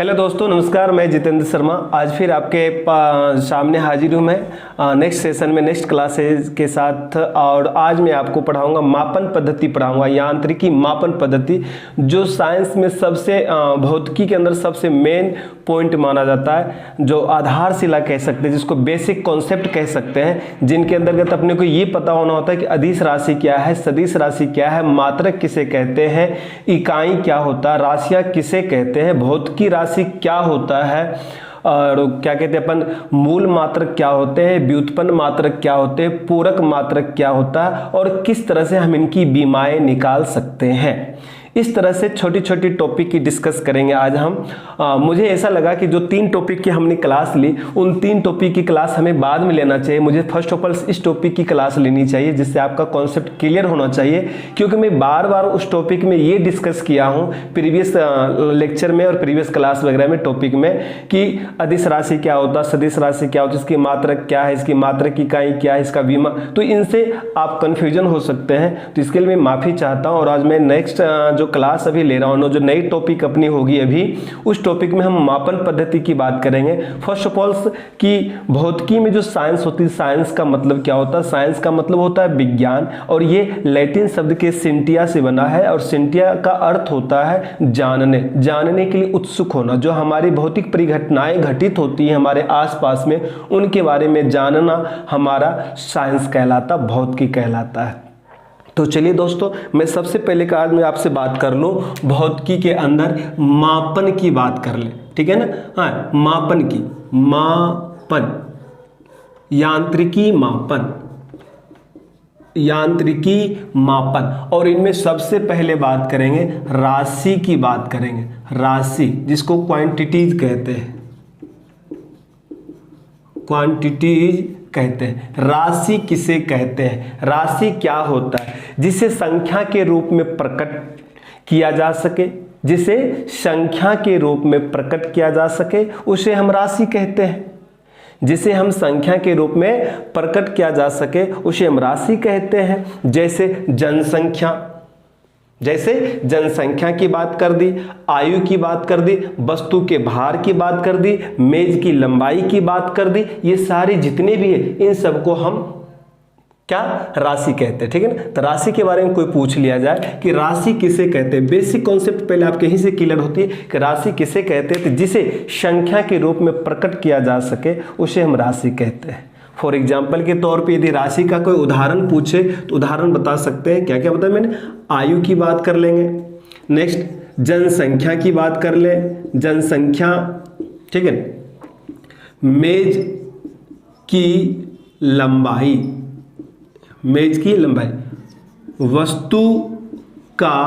Hello दोस्तों, नमस्कार। मैं जितेंद्र शर्मा आज फिर आपके सामने हाजिर हूँ मैं नेक्स्ट सेशन में नेक्स्ट क्लासेज के साथ। और आज मैं आपको पढ़ाऊँगा मापन पद्धति पढ़ाऊँगा, यांत्रिकी मापन पद्धति, जो साइंस में सबसे भौतिकी के अंदर सबसे मेन पॉइंट माना जाता है, जो आधारशिला कह सकते हैं, जिसको बेसिक कॉन्सेप्ट कह सकते हैं, जिनके अंतर्गत अपने को ये पता होना होता है कि अदिश राशि क्या है, सदिश राशि क्या है, मात्रक किसे कहते हैं, इकाई क्या होता है, राशियाँ किसे कहते हैं, भौतिकी राशि क्या होता है, और क्या कहते हैं अपन मूल मात्रक क्या होते हैं, व्युत्पन्न मात्रक क्या होते हैं, पूरक मात्रक क्या होता है, और किस तरह से हम इनकी बीमाएं निकाल सकते हैं। इस तरह से छोटी छोटी टॉपिक की डिस्कस करेंगे आज हम। मुझे ऐसा लगा कि जो 3 टॉपिक की हमने क्लास ली, उन 3 टॉपिक की क्लास हमें बाद में लेना चाहिए। मुझे फर्स्ट ऑफ ऑल इस टॉपिक की क्लास लेनी चाहिए, जिससे आपका कॉन्सेप्ट क्लियर होना चाहिए, क्योंकि मैं बार बार उस टॉपिक में ये डिस्कस किया हूँ प्रीवियस लेक्चर में और प्रीवियस क्लास वगैरह में टॉपिक में, कि अदिश राशि क्या होता है, सदिश राशि क्या होता है, इसकी मात्रक क्या है, इसकी मात्रक की इकाई क्या है, इसका बीमा, तो इनसे आप कन्फ्यूजन हो सकते हैं। तो इसके लिए मैं माफ़ी चाहता हूँ। और आज मैं नेक्स्ट जो क्लास अभी ले रहा हूँ, जो नई टॉपिक अपनी होगी अभी, उस टॉपिक में हम मापन पद्धति की बात करेंगे। फर्स्ट ऑफ ऑल कि भौतिकी में जो साइंस होती है, साइंस का मतलब क्या होता है, साइंस का मतलब होता है विज्ञान, और ये लैटिन शब्द के सिंटिया से बना है, और सिंटिया का अर्थ होता है जानने, जानने के लिए उत्सुक होना। जो हमारी भौतिक परिघटनाएं घटित होती हैं हमारे आसपास में, उनके बारे में जानना हमारा साइंस कहलाता, भौतिकी कहलाता है। तो चलिए दोस्तों, मैं सबसे पहले का आज मैं आपसे बात कर लूँ भौतिकी के अंदर मापन की बात कर ले, ठीक है ना। हाँ, मापन की, मापन, यांत्रिकी मापन, यांत्रिकी मापन, और इनमें सबसे पहले बात करेंगे राशि की बात करेंगे। राशि जिसको क्वांटिटीज कहते हैं, क्वांटिटीज कहते हैं। राशि किसे कहते हैं, राशि क्या होता है, जिसे संख्या के रूप में प्रकट किया जा सके, जिसे संख्या के रूप में प्रकट किया जा सके, उसे हम राशि कहते हैं। जिसे हम संख्या के रूप में प्रकट किया जा सके, उसे हम राशि कहते हैं। जैसे जनसंख्या, जैसे जनसंख्या की बात कर दी, आयु की बात कर दी, वस्तु के भार की बात कर दी, मेज की लंबाई की बात कर दी, ये सारी जितने भी है, इन सबको हम क्या राशि कहते हैं, ठीक है ना। तो राशि के बारे में कोई पूछ लिया जाए कि राशि किसे कहते हैं, बेसिक कॉन्सेप्ट पहले आपके यहीं से क्लियर होती है कि राशि किसे कहते हैं। तो जिसे संख्या के रूप में प्रकट किया जा सके, उसे हम राशि कहते हैं। फॉर एग्जाम्पल के तौर पे यदि राशि का कोई उदाहरण पूछे तो उदाहरण बता सकते हैं। क्या क्या बताया मैंने, आयु की बात कर लेंगे, नेक्स्ट जनसंख्या की बात कर ले, जनसंख्या, ठीक है, मेज की लंबाई, मेज की लंबाई, वस्तु का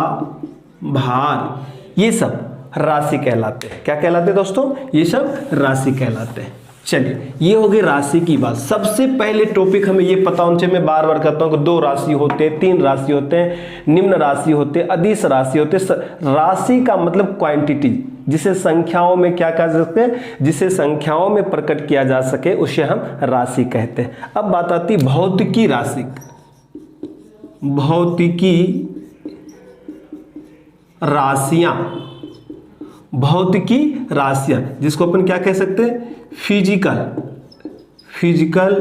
भार, ये सब राशि कहलाते हैं। क्या कहलाते हैं दोस्तों, ये सब राशि कहलाते हैं। चलिए, ये हो गई राशि की बात। सबसे पहले टॉपिक हमें ये पता होना चाहिए, मैं बार बार कहता हूँ कि 2 राशि होते हैं, 3 राशि होते हैं, निम्न राशि होते हैं, अदिश राशि होते हैं। राशि का मतलब क्वांटिटी, जिसे संख्याओं में क्या कह सकते हैं, जिसे संख्याओं में प्रकट किया जा सके, उसे हम राशि कहते हैं। अब बात आती भौतिकी राशि, भौतिकी राशियां, भौतिकी राशियां, जिसको अपन क्या कह सकते हैं, physical, physical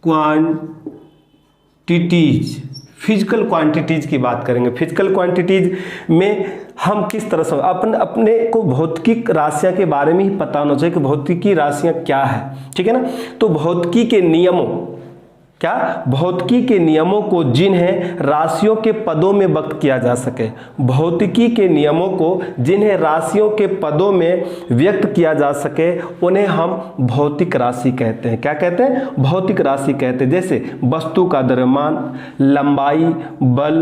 quantities, physical quantities की बात करेंगे। फिजिकल क्वांटिटीज में हम किस तरह से अपने को भौतिक राशियां के बारे में ही पता होना चाहिए कि भौतिकी राशियां क्या है, ठीक है ना। तो भौतिकी के नियमों, क्या, भौतिकी के नियमों को जिन्हें राशियों के पदों में व्यक्त किया जा सके, भौतिकी के नियमों को जिन्हें राशियों के पदों में व्यक्त किया जा सके, उन्हें हम भौतिक राशि कहते हैं। क्या कहते हैं, भौतिक राशि कहते हैं। जैसे वस्तु का द्रव्यमान, लंबाई, बल,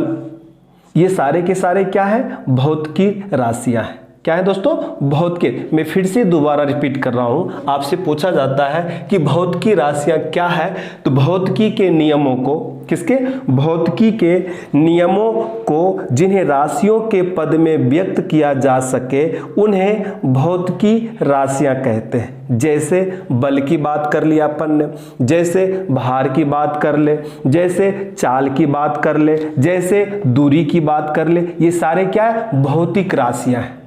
ये सारे के सारे क्या है, भौतिकी राशियां हैं। क्या है दोस्तों, भौतिकी। मैं फिर से दोबारा रिपीट कर रहा हूं, आपसे पूछा जाता है कि भौतिकी राशियां क्या है, तो भौतिकी के नियमों को, किसके, भौतिकी के नियमों को जिन्हें राशियों के पद में व्यक्त किया जा सके, उन्हें भौतिकी राशियां कहते हैं। जैसे बल की बात कर लिया अपन ने, जैसे भार की बात कर ले, जैसे चाल की बात कर ले, जैसे दूरी की बात कर ले, ये सारे क्या है, भौतिक राशियां हैं।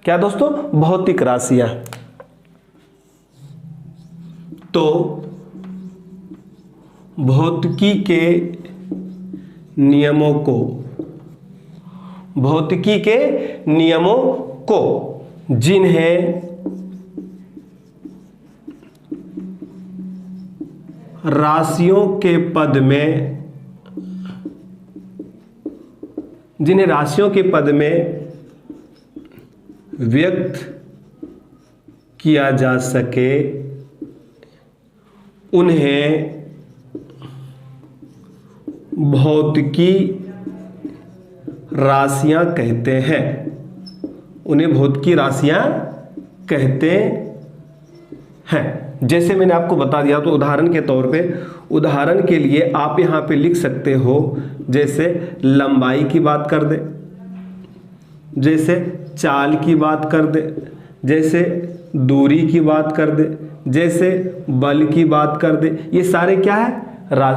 क्या दोस्तों? भौतिक राशियां। तो भौतिकी के नियमों को, भौतिकी के नियमों को जिन्हें राशियों के पद में, जिन्हें राशियों के पद में व्यक्त किया जा सके उन्हें भौतिकी राशियां कहते हैं। उन्हें भौतिकी राशियां कहते हैं। जैसे मैंने आपको बता दिया, तो उदाहरण के तौर पे, उदाहरण के लिए आप यहां पे लिख सकते हो, जैसे लंबाई की बात कर दे, जैसे चाल की बात कर दे, जैसे दूरी की बात कर दे, जैसे बल की बात कर दे। ये सारे क्या है?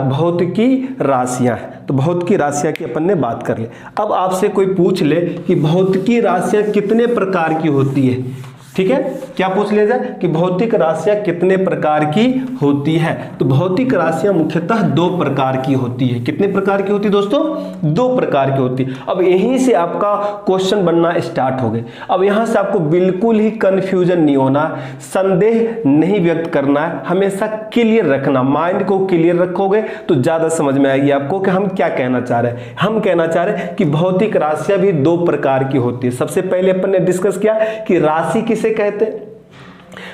भौतिकी राशियां हैं। तो भौतिकी राशियां की अपन ने बात कर ली। अब आपसे कोई पूछ ले कि भौतिकी राशियां कितने प्रकार की होती है, ठीक है, क्या पूछ लिया जाए कि भौतिक राशियां कितने प्रकार की होती है? तो भौतिक राशियां मुख्यतः दो प्रकार की होती है। कितने प्रकार की होती है दोस्तों? दो प्रकार की होती है। अब यहीं से आपका क्वेश्चन बनना स्टार्ट हो गए। अब यहां से आपको बिल्कुल ही कंफ्यूजन नहीं होना, संदेह नहीं व्यक्त करना है, हमेशा क्लियर रखना। माइंड को क्लियर रखोगे तो ज्यादा समझ में आएगी आपको कि हम क्या कहना चाह रहे हैं। हम कहना चाह रहे हैं कि भौतिक राशियां भी दो प्रकार की होती है। सबसे पहले अपन ने डिस्कस किया कि राशि किसे कहते हैं?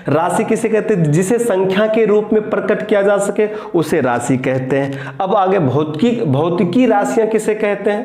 राशि किसे कहते हैं? जिसे संख्या के रूप में प्रकट किया जा सके उसे राशि कहते हैं। अब आगे भौतिकी राशियां किसे कहते हैं?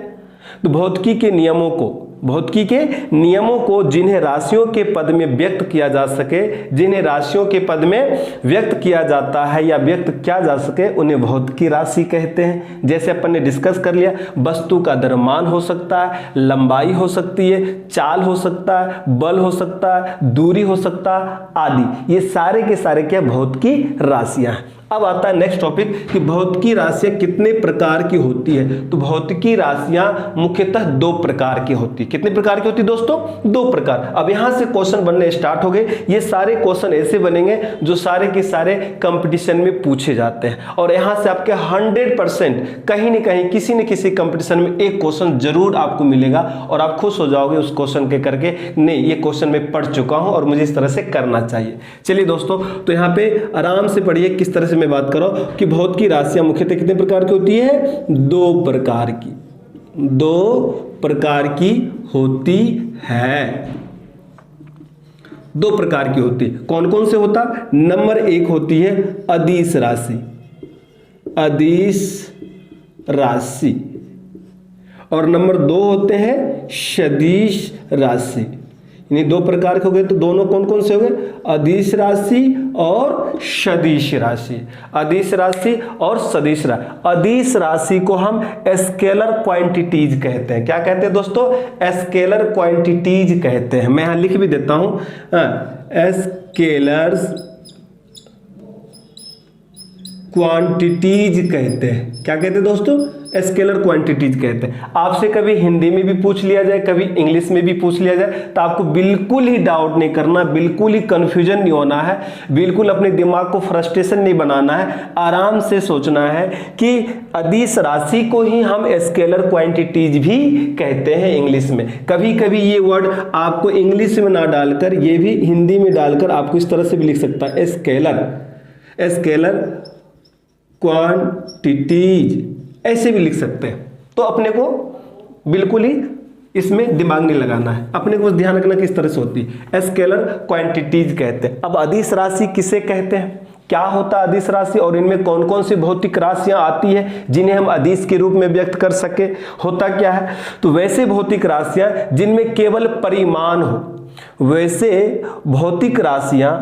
तो भौतिकी के नियमों को, भौतिकी के नियमों को जिन्हें राशियों के पद में व्यक्त किया जा सके, जिन्हें राशियों के पद में व्यक्त किया जाता है या व्यक्त किया जा सके, उन्हें भौतिकी राशि कहते हैं। जैसे अपन ने डिस्कस कर लिया, वस्तु का द्रव्यमान हो सकता है, लंबाई हो सकती है, चाल हो सकता है, बल हो सकता है, दूरी हो सकता है आदि। ये सारे के सारे क्या? भौतिकी राशियां हैं। अब आता है नेक्स्ट टॉपिक कि भौतिकी राशियां कितने प्रकार की होती है। तो भौतिकी राशियां मुख्यतः दो प्रकार की होती है। कितने प्रकार की होती है दोस्तों? दो प्रकार। अब यहां से क्वेश्चन बनने स्टार्ट हो गए। ये सारे क्वेश्चन ऐसे बनेंगे जो सारे के सारे कंपटीशन में पूछे जाते हैं, और यहां से आपके 100% कहीं न कहीं किसी न किसी कंपटीशन में एक क्वेश्चन जरूर आपको मिलेगा, और आप खुश हो जाओगे उस क्वेश्चन के करके, नहीं ये क्वेश्चन मैं पढ़ चुका हूं और मुझे इस तरह से करना चाहिए। चलिए दोस्तों, तो यहाँ पे आराम से पढ़िए किस तरह से मैं बात करो कि भौतिकी राशियां मुख्यतः कितने प्रकार की होती है? दो प्रकार की, दो प्रकार की होती है। दो प्रकार की होती है। कौन कौन से होता? नंबर एक होती है अदिश राशि, अदिश राशि, और नंबर दो होते हैं सदिश राशि। यानी दो प्रकार के हो गए। तो दोनों कौन कौन से हो गए? अदिश राशि और सदिश राशि। अदिश राशि और सदिश राशि। अदिश राशि को हम स्केलर क्वांटिटीज कहते हैं। क्या कहते हैं दोस्तों? स्केलर क्वांटिटीज कहते हैं। मैं यहां लिख भी देता हूं, स्केलर्स क्वांटिटीज कहते हैं। क्या कहते हैं दोस्तों? स्केलर क्वांटिटीज कहते हैं। आपसे कभी हिंदी में भी पूछ लिया जाए, कभी इंग्लिश में भी पूछ लिया जाए, तो आपको बिल्कुल ही डाउट नहीं करना, बिल्कुल ही कंफ्यूजन नहीं होना है, बिल्कुल अपने दिमाग को फ्रस्ट्रेशन नहीं बनाना है। आराम से सोचना है कि अदिश राशि को ही हम स्केलर क्वांटिटीज भी कहते हैं इंग्लिश में। कभी कभी ये वर्ड आपको इंग्लिश में ना डालकर, ये भी हिंदी में डालकर आपको इस तरह से भी लिख सकता है, स्केलर क्वांटिटीज, ऐसे भी लिख सकते हैं। तो अपने को बिल्कुल ही इसमें दिमाग नहीं लगाना है, अपने को बस ध्यान रखना किस तरह से होती है। स्केलर क्वांटिटीज कहते हैं। अब अदिश राशि किसे कहते हैं? क्या होता है अदिश राशि, और इनमें कौन कौन सी भौतिक राशियां आती है जिन्हें हम अदिश के रूप में व्यक्त कर सके? होता क्या है? तो वैसे भौतिक राशियां जिनमें केवल परिमाण हो, वैसे भौतिक राशियां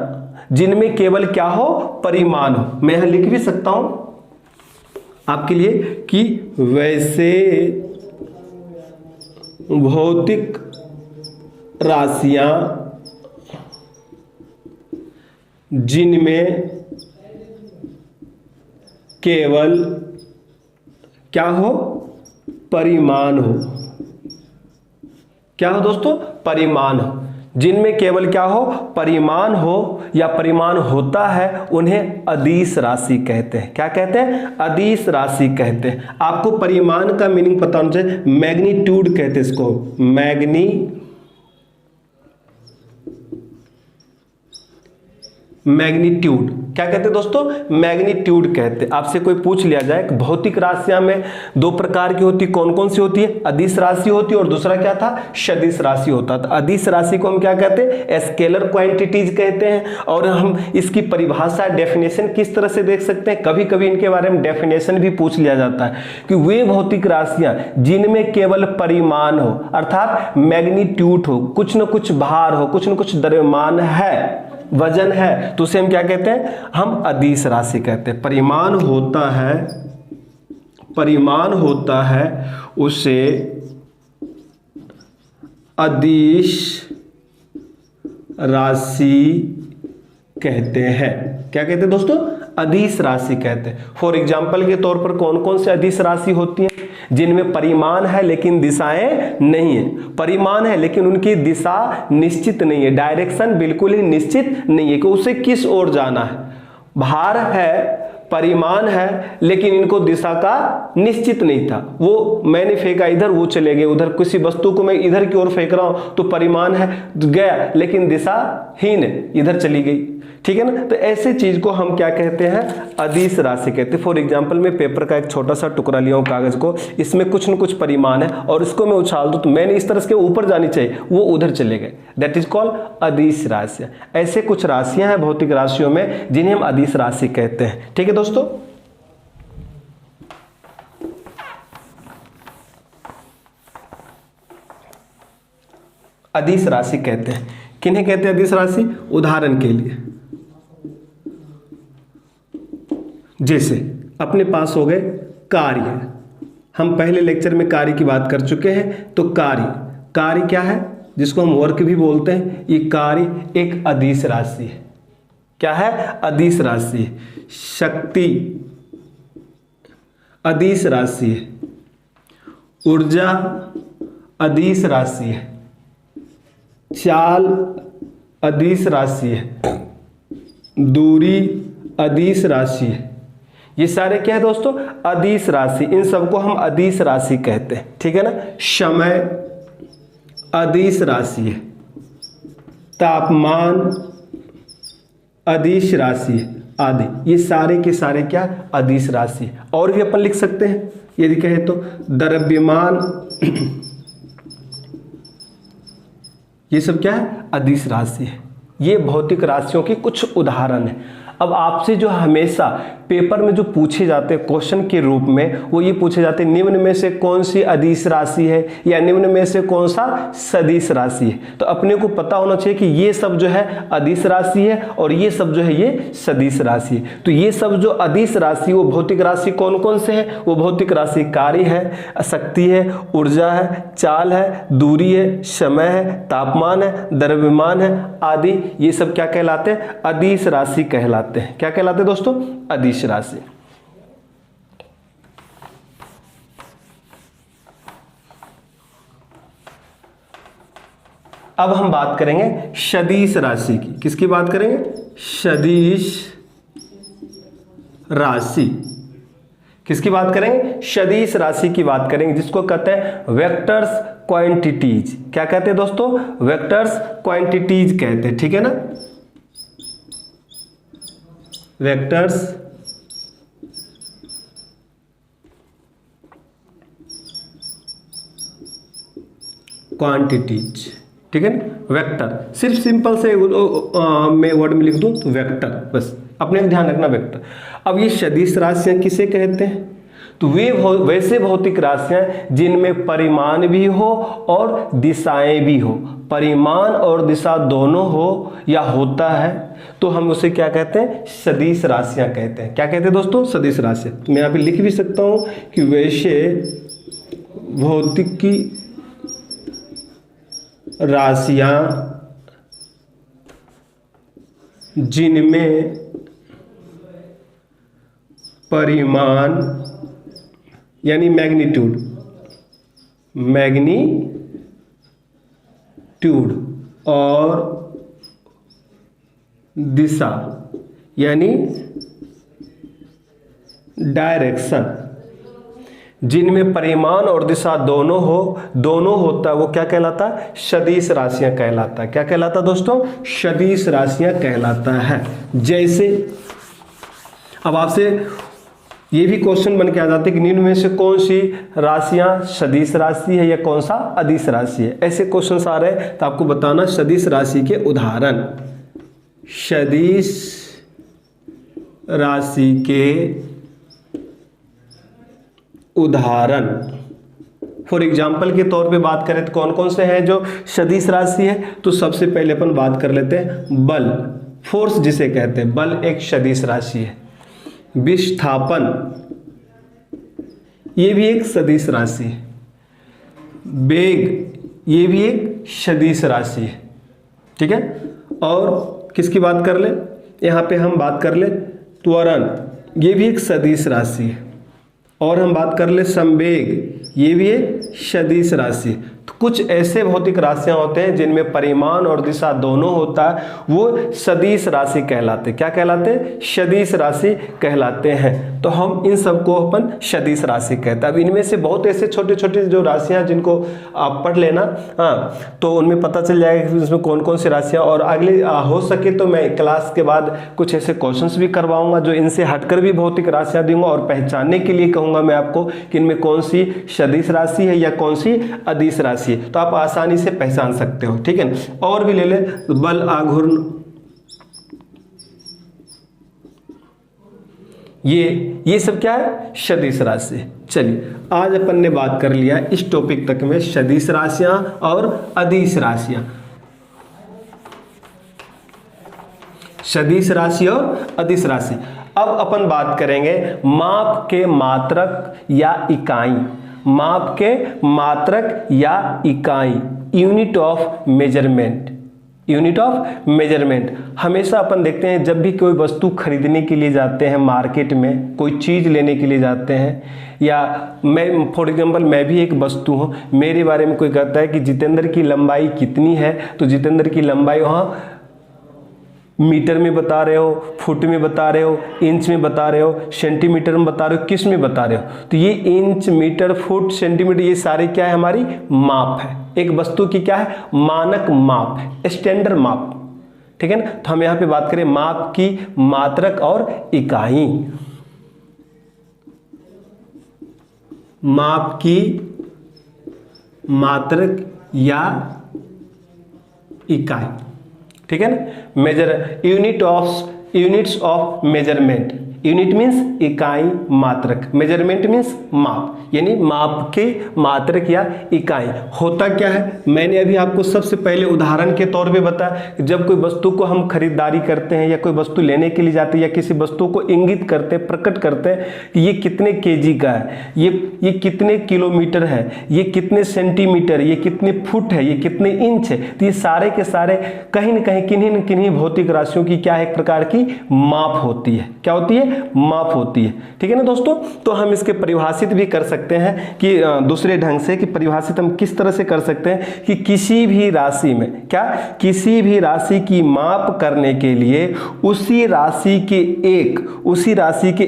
जिनमें केवल क्या हो? परिमाण हो। मैं यहां लिख भी सकता हूं आपके लिए कि वैसे भौतिक राशियां जिनमें केवल क्या हो? परिमाण हो। क्या हो दोस्तों? परिमाण हो। जिनमें केवल क्या हो, परिमाण हो या परिमाण होता है, उन्हें अदिश राशि कहते हैं। क्या कहते हैं? अदिश राशि कहते हैं। आपको परिमाण का मीनिंग पता होना चाहिए, मैग्नीट्यूड कहते हैं इसको, मैग्नीट्यूड। क्या कहते हैं दोस्तों? मैग्नीट्यूड कहते हैं। आपसे कोई पूछ लिया जाए कि भौतिक राशियां में दो प्रकार की होती, कौन कौन सी होती है? अदिश राशि होती है और दूसरा क्या था? सदिश राशि होता था। अदिश राशि को हम क्या कहते हैं? स्केलर क्वांटिटीज कहते हैं। और हम इसकी परिभाषा, डेफिनेशन किस तरह से देख सकते हैं? कभी कभी इनके बारे में डेफिनेशन भी पूछ लिया जाता है कि वे भौतिक राशियां जिनमें केवल परिमाण हो, अर्थात मैग्नीट्यूड हो, कुछ न कुछ भार हो, कुछ न कुछ द्रव्यमान है, वजन है, तो उसे हम क्या कहते हैं? हम अदिश राशि कहते हैं। परिमाण होता है उसे अदिश राशि कहते हैं। क्या कहते हैं दोस्तों? अदिश राशि कहते हैं। फॉर एग्जाम्पल के तौर पर कौन कौन से अदिश राशि होती हैं? जिनमें परिमाण है लेकिन दिशाएं नहीं है, परिमाण है लेकिन उनकी दिशा निश्चित नहीं है, डायरेक्शन बिल्कुल ही निश्चित नहीं है कि उसे किस ओर जाना है। भार है, परिमाण है, लेकिन इनको दिशा का निश्चित नहीं था। वो मैंने फेंका इधर, वो चले गए उधर। किसी वस्तु को मैं इधर की ओर फेंक रहा हूं तो परिमाण है, गया, लेकिन दिशाहीन इधर चली गई। ठीक है ना? तो ऐसे चीज को हम क्या कहते हैं? अदिश राशि कहते हैं। फॉर एग्जाम्पल मैं पेपर का एक छोटा सा टुकड़ा लिया हूं, कागज को, इसमें कुछ न कुछ परिमाण है और इसको मैं उछाल दूं तो मैंने इस तरह से ऊपर जानी चाहिए, वो उधर चले गए। दैट इज कॉल्ड अदिश राशियां। ऐसे कुछ राशियां हैं भौतिक राशियों में जिन्हें हम अदिश राशि कहते हैं। ठीक है दोस्तों? अदिश राशि कहते हैं। किन्हें कहते हैं अदिश राशि? उदाहरण के लिए जैसे अपने पास हो गए कार्य। हम पहले लेक्चर में कार्य की बात कर चुके हैं। तो कार्य क्या है? जिसको हम वर्क भी बोलते हैं। ये कार्य एक अदिश राशि है। क्या है? अदिश राशि है। शक्ति अदिश राशि है। ऊर्जा अदिश राशि है। चाल अदिश राशि है। दूरी अदिश राशि है। ये सारे क्या है दोस्तों? अदिश राशि। इन सबको हम अदिश राशि कहते हैं। ठीक है ना? समय अदिश राशि है। तापमान अदिश राशि है, आदि। ये सारे के सारे क्या? अदिश राशि है। और भी अपन लिख सकते हैं यदि कहे तो। द्रव्यमान ये सब क्या है? अदिश राशि है। ये भौतिक राशियों के कुछ उदाहरण हैं। अब आपसे जो हमेशा पेपर में जो पूछे जाते हैं क्वेश्चन के रूप में, वो ये पूछे जाते हैं निम्न में से कौन सी अदिश राशि है या निम्न में से कौन सा सदिश राशि है। तो अपने को पता होना चाहिए कि ये सब जो है अदिश राशि है और ये सब जो है ये सदिश राशि है। तो ये सब जो अदिश राशि, वो भौतिक राशि कौन कौन से है? वो भौतिक राशि कार्य है, शक्ति है, ऊर्जा है, चाल है, दूरी है, समय है, तापमान है, द्रव्यमान है, आदि। ये सब क्या कहलाते हैं? अदिश राशि कहलाते हैं। क्या कहलाते हैं दोस्तों? अदिश राशि। अब हम बात करेंगे सदिश राशि की। किसकी बात करेंगे? सदिश राशि। किसकी बात करेंगे? सदिश राशि की बात करेंगे, जिसको कहते हैं वेक्टर्स क्वांटिटीज। क्या कहते हैं दोस्तों? वेक्टर्स क्वांटिटीज कहते हैं। ठीक है ना? Vectors quantities. ठीक है ना? वेक्टर सिर्फ सिंपल से मैं वर्ड में लिख दूं तो वेक्टर, बस अपने ध्यान रखना, वेक्टर। अब ये सदिश राशियां किसे कहते हैं? तो वे वैसे भौतिक राशियां जिनमें परिमाण भी हो और दिशाएं भी हो। परिमाण और दिशा दोनों हो या होता है तो हम उसे क्या कहते हैं? सदिश राशियां कहते हैं। क्या कहते हैं दोस्तों? सदिश राशियां। तो मैं यहाँ पे लिख भी सकता हूं कि वैसे भौतिक की राशियां जिनमें परिमाण यानी मैग्नीट्यूड और दिशा यानी डायरेक्शन, जिनमें परिमाण और दिशा दोनों होता है, वो क्या कहलाता है? सदिश राशियां कहलाता है। क्या कहलाता है दोस्तों? सदिश राशियां कहलाता है। जैसे अब आपसे ये भी क्वेश्चन बन के आ जाते हैं कि निम्न में से कौन सी राशियां सदिश राशि है या कौन सा अदिश राशि है। ऐसे क्वेश्चन आ रहे हैं तो आपको बताना सदिश राशि के उदाहरण। सदिश राशि के उदाहरण फॉर एग्जाम्पल के तौर पे बात करें तो कौन कौन से हैं जो सदिश राशि है? तो सबसे पहले अपन बात कर लेते हैं बल, फोर्स जिसे कहते हैं, बल एक सदिश राशि है। विस्थापन, ये भी एक सदिश राशि है। वेग, ये भी एक सदिश राशि है। ठीक है। और किसकी बात कर ले? यहाँ पे हम बात कर ले त्वरण, ये भी एक सदिश राशि है। और हम बात कर ले संवेग, ये भी एक सदिश राशि। तो कुछ ऐसे भौतिक राशियां होते हैं जिनमें परिमाण और दिशा दोनों होता है, वो सदिश राशि कहलाते। क्या कहलाते हैं? सदिश राशि कहलाते हैं। तो हम इन सबको अपन सदिश राशि कहते हैं। अब इनमें से बहुत ऐसे छोटे छोटे जो राशियां जिनको आप पढ़ लेना, हाँ, तो उनमें पता चल जाएगा कि उसमें कौन कौन सी राशियां। और अगले हो सके तो मैं क्लास के बाद कुछ ऐसे क्वेश्चंस भी करवाऊंगा जो इनसे हटकर भी भौतिक राशियां दूंगा और पहचानने के लिए कहूंगा मैं आपको कि इनमें कौन सी सदिश राशि है या कौन सी अदिश राशि है, तो आप आसानी से पहचान सकते हो। ठीक है। और भी ले ले बल आघूर्ण, ये सब क्या है? सदिश राशि। चलिए आज अपन ने बात कर लिया इस टॉपिक तक में सदिश राशियां और अदिश राशियां, सदिश राशि और अदिश राशि। अब अपन बात करेंगे माप के मात्रक या इकाई, माप के मात्रक या इकाई, unit of measurement. Unit of measurement हमेशा अपन देखते हैं जब भी कोई वस्तु खरीदने के लिए जाते हैं मार्केट में, कोई चीज़ लेने के लिए जाते हैं, या मैं फॉर एग्जांपल मैं भी एक वस्तु हूँ, मेरे बारे में कोई कहता है कि जितेंद्र की लंबाई कितनी है, तो जितेंद्र की लंबाई वहाँ मीटर में बता रहे हो, फुट में बता रहे हो, इंच में बता रहे हो, सेंटीमीटर में बता रहे हो, किस में बता रहे हो। तो ये इंच, मीटर, फुट, सेंटीमीटर, ये सारे क्या है? हमारी माप है। एक वस्तु की क्या है? मानक माप है, स्टैंडर्ड माप। ठीक है ना। तो हम यहाँ पे बात करें माप की मात्रक और इकाई। माप की मात्रक या इकाई। ठीक है ना। Measure, units of measurement. Unit means इकाई, मात्रक, मेजरमेंट मीन्स माप, यानी माप के मात्रक या इकाई। होता क्या है? मैंने अभी आपको सबसे पहले उदाहरण के तौर पे बताया, जब कोई वस्तु को हम खरीदारी करते हैं या कोई वस्तु लेने के लिए जाते हैं या किसी वस्तु को इंगित करते हैं, प्रकट करते हैं कि ये कितने केजी का है, ये कितने किलोमीटर है, ये कितने सेंटीमीटर, ये कितने फुट है, ये कितने इंच है, तो ये सारे के सारे कहीं न कहीं किन्हीं न किन्हीं भौतिक राशियों की क्या है? एक प्रकार की माप होती है। क्या होती है? माप होती है। ठीक है ना दोस्तों। तो हम इसके परिभाषित भी कर सकते हैं कि दूसरे ढंग से, कि परिभाषित हम किस तरह से कर सकते हैं कि किसी भी राशि में क्या, किसी भी राशि की माप करने के लिए उसी राशि के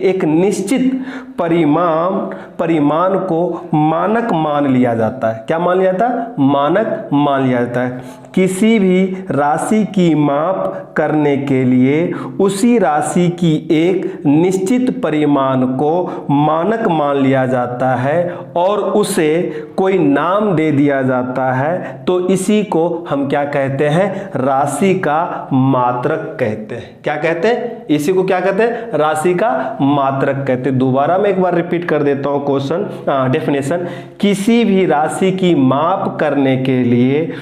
एक निश्चित परिमाण को मानक मान लिया जाता है। क्या मान लिया जाता है? मानक मान लिया जाता है। किसी भी राशि की माप करने के लिए उसी राशि की एक निश्चित परिमाण को मानक मान लिया जाता है और उसे कोई नाम दे दिया जाता है, तो इसी को हम क्या कहते हैं? राशि का मात्रक कहते हैं। क्या कहते हैं? इसी को क्या कहते हैं? राशि का मात्रक कहते हैं। दोबारा मैं एक बार रिपीट कर देता हूं क्वेश्चन, डेफिनेशन। किसी भी राशि की माप करने के लिए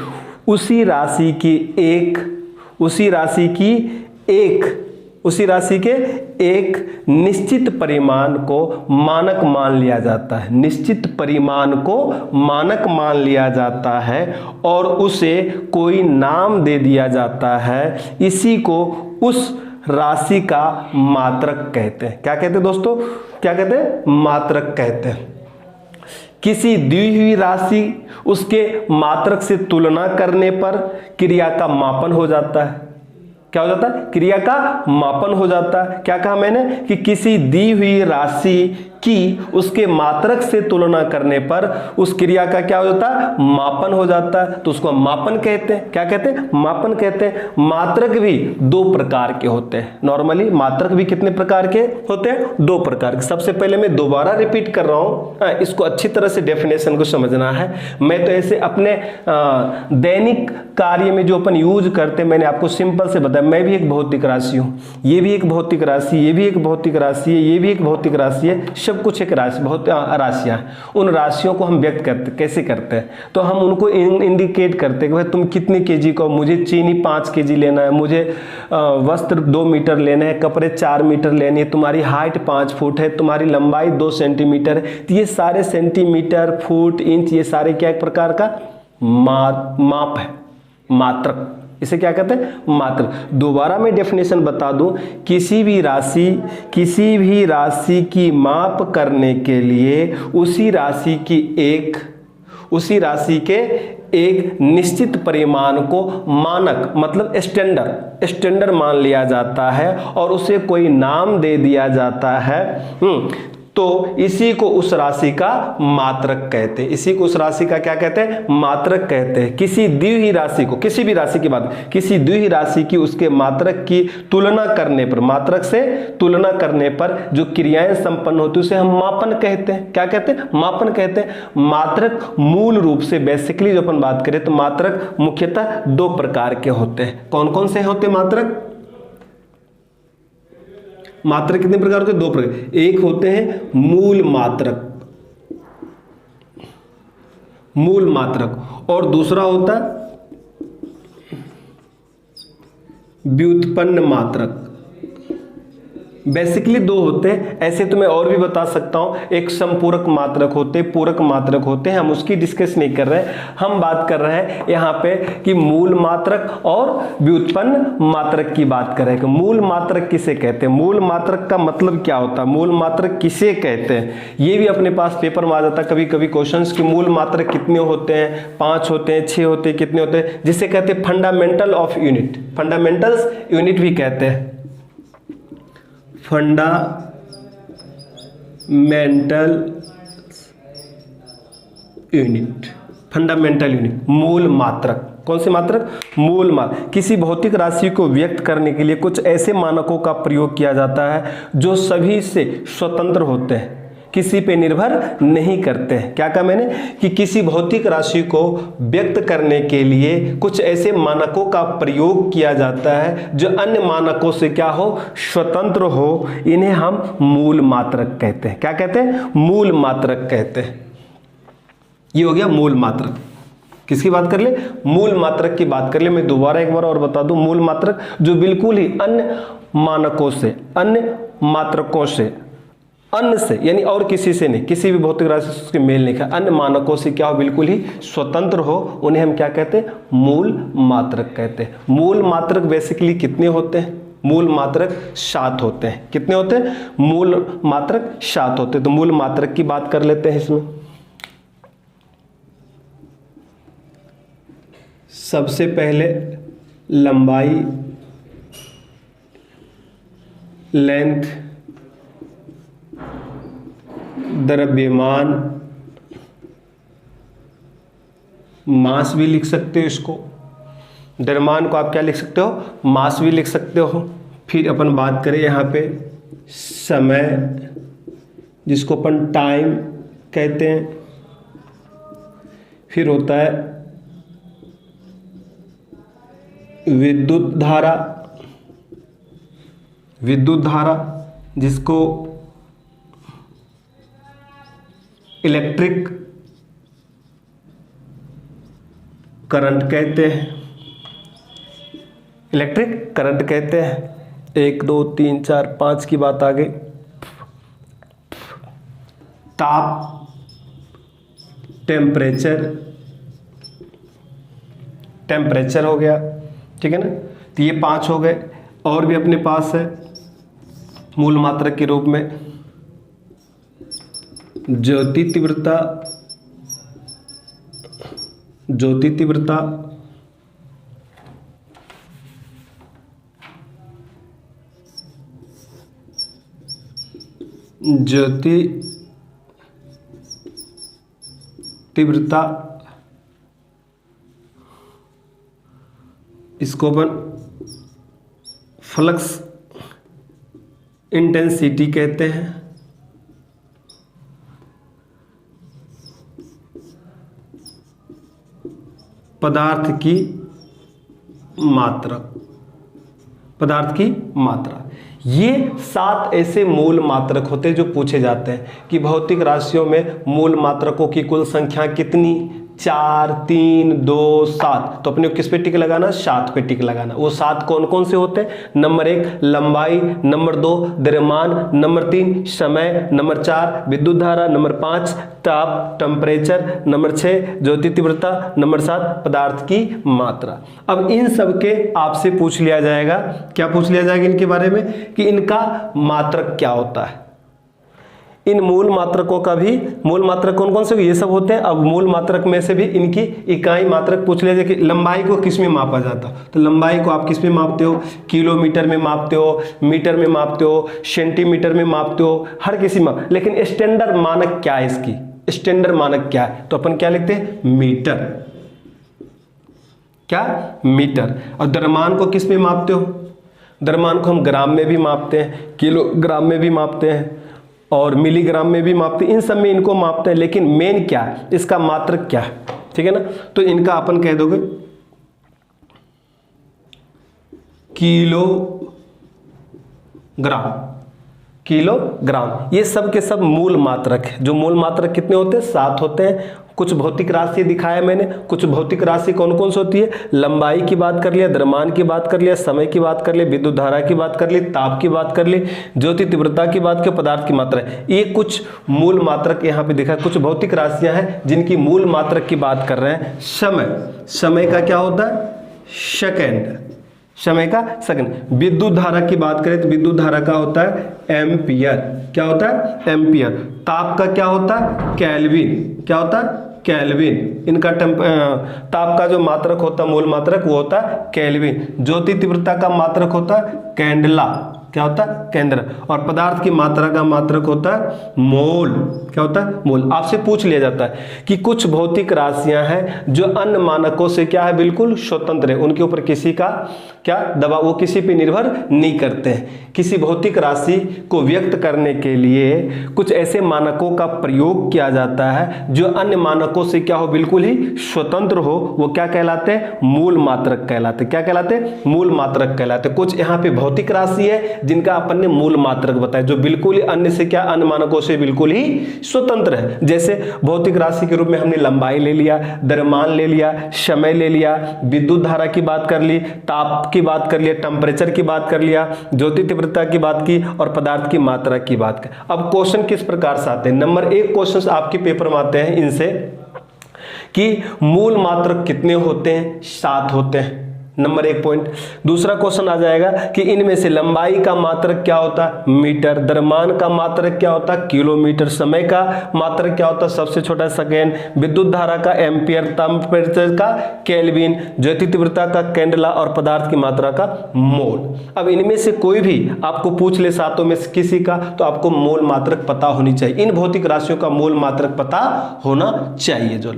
उसी राशि के एक निश्चित परिमाण को मानक मान लिया जाता है। निश्चित परिमाण को मानक मान लिया जाता है और उसे कोई नाम दे दिया जाता है। इसी को उस राशि का मात्रक कहते हैं। क्या कहते हैं दोस्तों? क्या कहते हैं? मात्रक कहते हैं। किसी दी हुई राशि उसके मात्रक से तुलना करने पर क्रिया का मापन हो जाता है। क्या हो जाता है? क्रिया का मापन हो जाता है। क्या कहा मैंने कि किसी दी हुई राशि की उसके मात्रक से तुलना करने पर उस क्रिया का क्या हो जाता है? मापन हो जाता है। तो उसको मापन कहते हैं। क्या कहते हैं? मापन कहते हैं। मात्रक भी दो प्रकार के होते हैं। नॉर्मली मात्रक भी कितने प्रकार के होते हैं? दो प्रकार के। सबसे पहले मैं दोबारा रिपीट कर रहा हूं, इसको अच्छी तरह से डेफिनेशन को समझना है। मैं तो ऐसे अपने दैनिक कार्य में जो अपन यूज करते हैं, मैंने आपको सिंपल से बताया। मैं भी एक भौतिक राशि हूं, ये भी एक भौतिक राशि, ये भी एक भौतिक राशि है, ये भी एक भौतिक राशि है, सब कुछ एक राशि, बहुत राशियां हैं। उन राशियों को हम व्यक्त करते कैसे करते हैं? तो हम उनको इंडिकेट करते हैं कि भाई तुम कितने केजी का हो, मुझे चीनी 5 केजी लेना है, मुझे वस्त्र 2 मीटर लेने हैं, कपड़े 4 मीटर लेने हैं, तुम्हारी हाइट 5 फुट है, तुम्हारी लंबाई 2 सेंटीमीटर है। तो ये सारे सेंटीमीटर, फुट, इंच, ये सारे क्या एक प्रकार का माप है, मात्रक। इसे क्या कहते हैं? मात्रक। दोबारा मैं डेफिनेशन बता दूं, किसी भी राशि की माप करने के लिए उसी राशि के एक निश्चित परिमाण को मानक मतलब स्टैंडर्ड मान लिया जाता है और उसे कोई नाम दे दिया जाता है। तो इसी को उस राशि का मात्रक कहते हैं। इसी को उस राशि का क्या कहते हैं? मात्रक कहते हैं। किसी दी हुई राशि को, किसी भी राशि की बात, किसी दी हुई राशि की उसके मात्रक की तुलना करने पर, मात्रक से तुलना करने पर जो क्रियाएं संपन्न होती है उसे हम मापन कहते हैं। क्या कहते हैं? मापन कहते हैं। मात्रक मूल रूप से बेसिकली जो अपन बात करें तो मात्रक मुख्यतः 2 प्रकार के होते हैं। कौन कौन से होते हैं मात्रक? मात्रक कितने प्रकार के? 2 प्रकार। एक होते हैं मूल मात्रक और दूसरा होता है व्युत्पन्न मात्रक। बेसिकली 2 होते हैं। ऐसे तो मैं और भी बता सकता हूं। एक संपूरक मात्रक होते, पूरक मात्रक होते हैं, हम उसकी डिस्कस नहीं कर रहे हैं। हम बात कर रहे हैं यहां पे कि मूल मात्रक और व्युत्पन्न मात्रक की बात कर रहे हैं कि मूल मात्रक किसे कहते हैं, मूल मात्रक का मतलब क्या होता है, मूल मात्रक किसे कहते हैं। ये भी अपने पास पेपर में आ जाता है कभी कभी क्वेश्चंस कि मूल मात्रक कितने होते हैं, 5 होते हैं, 6 होते हैं, कितने होते हैं, जिसे कहते हैं fundamental of unit, fundamentals unit भी कहते हैं। फंडामेंटल यूनिट, मूल मात्रक। कौन सी मात्रक? मूल मात्रक। किसी भौतिक राशि को व्यक्त करने के लिए कुछ ऐसे मानकों का प्रयोग किया जाता है जो सभी से स्वतंत्र होते हैं, किसी पे निर्भर नहीं करते हैं। क्या कहा मैंने? कि किसी भौतिक राशि को व्यक्त करने के लिए कुछ ऐसे मानकों का प्रयोग किया जाता है जो अन्य मानकों से क्या हो? स्वतंत्र हो। इन्हें हम मूल मात्रक कहते हैं। क्या कहते हैं? मूल मात्रक कहते हैं। ये हो गया मूल मात्रक। किसकी बात कर ले? मूल मात्रक की बात कर ले। मैं दोबारा एक बार और बता दूं, मूल मात्रक जो बिल्कुल ही अन्य मानकों से, अन्य मात्रकों से, अन्य से यानी और किसी से नहीं, किसी भी भौतिक राशि से उसके मेल नहीं खा, अन्य मानकों से क्या हो? बिल्कुल ही स्वतंत्र हो। उन्हें हम क्या कहते हैं? मूल मात्रक कहते हैं। मूल मात्रक बेसिकली कितने होते हैं? मूल मात्रक 7 होते हैं। कितने होते हैं? मूल मात्रक 7 होते हैं। तो मूल मात्रक की बात कर लेते हैं। इसमें सबसे पहले लंबाई, लेंथ, द्रव्यमान, मास भी लिख सकते हो इसको। द्रव्यमान को आप क्या लिख सकते हो? मास भी लिख सकते हो। फिर अपन बात करें यहाँ पे समय, जिसको अपन टाइम कहते हैं। फिर होता है विद्युत धारा, जिसको इलेक्ट्रिक करंट कहते हैं। इलेक्ट्रिक करंट कहते हैं। 1 2 3 4 5 की बात आ गई। ताप, टेम्परेचर हो गया, ठीक है ना। तो ये 5 हो गए। और भी अपने पास है मूल मात्रक के रूप में ज्योति तीव्रता, ज्योति तीव्रता ज्योति तीव्रता, इसको अपन फ्लक्स इंटेंसिटी कहते हैं। पदार्थ की मात्रा, पदार्थ की मात्रा, ये 7 ऐसे मूल मात्रक होते हैं जो पूछे जाते हैं कि भौतिक राशियों में मूल मात्रकों की कुल संख्या कितनी, 4, 3, 2, 7। तो अपने को किस पे टिक लगाना, 7 पे टिक लगाना। वो 7 कौन कौन से होते हैं? नंबर 1 लंबाई, नंबर 2 द्रव्यमान, नंबर 3 समय, नंबर 4 विद्युत धारा, नंबर 5 ताप टेम्परेचर, नंबर 6 ज्योति तीव्रता, नंबर 7 पदार्थ की मात्रा। अब इन सब के आपसे पूछ लिया जाएगा, क्या पूछ लिया जाएगा इनके बारे में, कि इनका मात्रक क्या होता है। इन मूल मात्रकों का भी, मूल मात्रक कौन कौन से ये सब होते हैं। अब मूल मात्रक में से भी इनकी इकाई मात्रक पूछ लिया जाए कि लंबाई को किस में मापा जाता है। तो लंबाई को आप किस में मापते हो, किलोमीटर में मापते हो, मीटर में मापते हो, सेंटीमीटर में मापते हो, हर किसी में। लेकिन स्टैंडर्ड मानक क्या है इसकी, स्टैंडर्ड मानक क्या है, तो अपन क्या लिखते हैं, मीटर। क्या, मीटर। और द्रव्यमान को किस में मापते हो, द्रव्यमान को हम ग्राम में भी मापते हैं, किलोग्राम में भी मापते हैं और मिलीग्राम में भी मापते हैं, इन सब में इनको मापते हैं। लेकिन मेन क्या है, इसका मात्रक क्या है, ठीक है ना। तो इनका अपन कह दोगे किलोग्राम, किलोग्राम। ये सब के सब मूल मात्रक है। जो मूल मात्रक कितने होते हैं, 7 होते हैं। कुछ भौतिक राशि दिखाया मैंने, कुछ भौतिक राशि कौन कौन सी होती है, लंबाई की बात कर लिया, द्रव्यमान की बात कर लिया, समय की बात कर ली, विद्युत धारा की बात कर ली, ताप की बात कर ली, ज्योति तीव्रता की बात की, पदार्थ की मात्रा। ये कुछ मूल मात्रक यहाँ पे दिखा। कुछ भौतिक राशियां हैं जिनकी मूल मात्रक की बात कर रहे हैं। समय, समय का क्या होता है, सेकेंड, समय का सेकंड। विद्युत धारा की बात करें तो विद्युत धारा का होता है एम्पियर, क्या होता है, एम्पियर। ताप का क्या होता है, केल्विन, क्या होता है, केल्विन। इनका ताप का जो मात्रक होता है, मूल मात्रक, वो होता है केल्विन। ज्योति तीव्रता का मात्रक होता है कैंडला, क्या होता है, केंद्र। और पदार्थ की मात्रा का मात्रक होता है मोल, क्या होता है, मोल। आपसे पूछ लिया जाता है कि कुछ भौतिक राशियां हैं जो अन्य मानकों से क्या है, बिल्कुल स्वतंत्र है, उनके ऊपर किसी का क्या दबाव, वो किसी पे निर्भर नहीं करते हैं। किसी भौतिक राशि को व्यक्त करने के लिए कुछ ऐसे मानकों का प्रयोग किया जाता है जो अन्य मानकों से क्या हो, बिल्कुल ही स्वतंत्र हो। वो क्या कहलाते हैं, मूल मात्रक कहलाते। क्या कहलाते, मूल मात्रक कहलाते। कुछ यहाँ पे भौतिक राशि है जिनका अपन ने मूल मात्रक बताया, जो बिल्कुल ही अन्य से क्या, अन्य मानकों से बिल्कुल ही स्वतंत्र है। जैसे भौतिक राशि के रूप में हमने लंबाई ले लिया, द्रव्यमान ले लिया, समय ले लिया, विद्युत धारा की बात कर ली, ताप की बात कर लिया, टेम्परेचर की बात कर लिया, ज्योति तीव्रता की बात की और पदार्थ की मात्रा की बात कर। अब क्वेश्चन किस प्रकार से आते हैं, नंबर 1 क्वेश्चन आपके पेपर में आते हैं इनसे कि मूल मात्रक कितने होते हैं, 7 होते हैं, नंबर 1 पॉइंट। दूसरा क्वेश्चन आ जाएगा कि इनमें से लंबाई का मात्रक क्या होता है, मीटर, द्रव्यमान का मात्रक क्या होता है, किलोमीटर, समय का मात्रक क्या होता है, सबसे छोटा सेकेंड, विद्युत धारा का एम्पियर, टेम्परेचर का केल्विन, ज्योति तीव्रता का कैंडला और पदार्थ की मात्रा का मोल। अब इनमें से कोई भी आपको पूछ ले, सातों में से किसी का, तो आपको मूल मात्रक पता होनी चाहिए। इन भौतिक राशियों का मूल मात्रक पता होना चाहिए। जो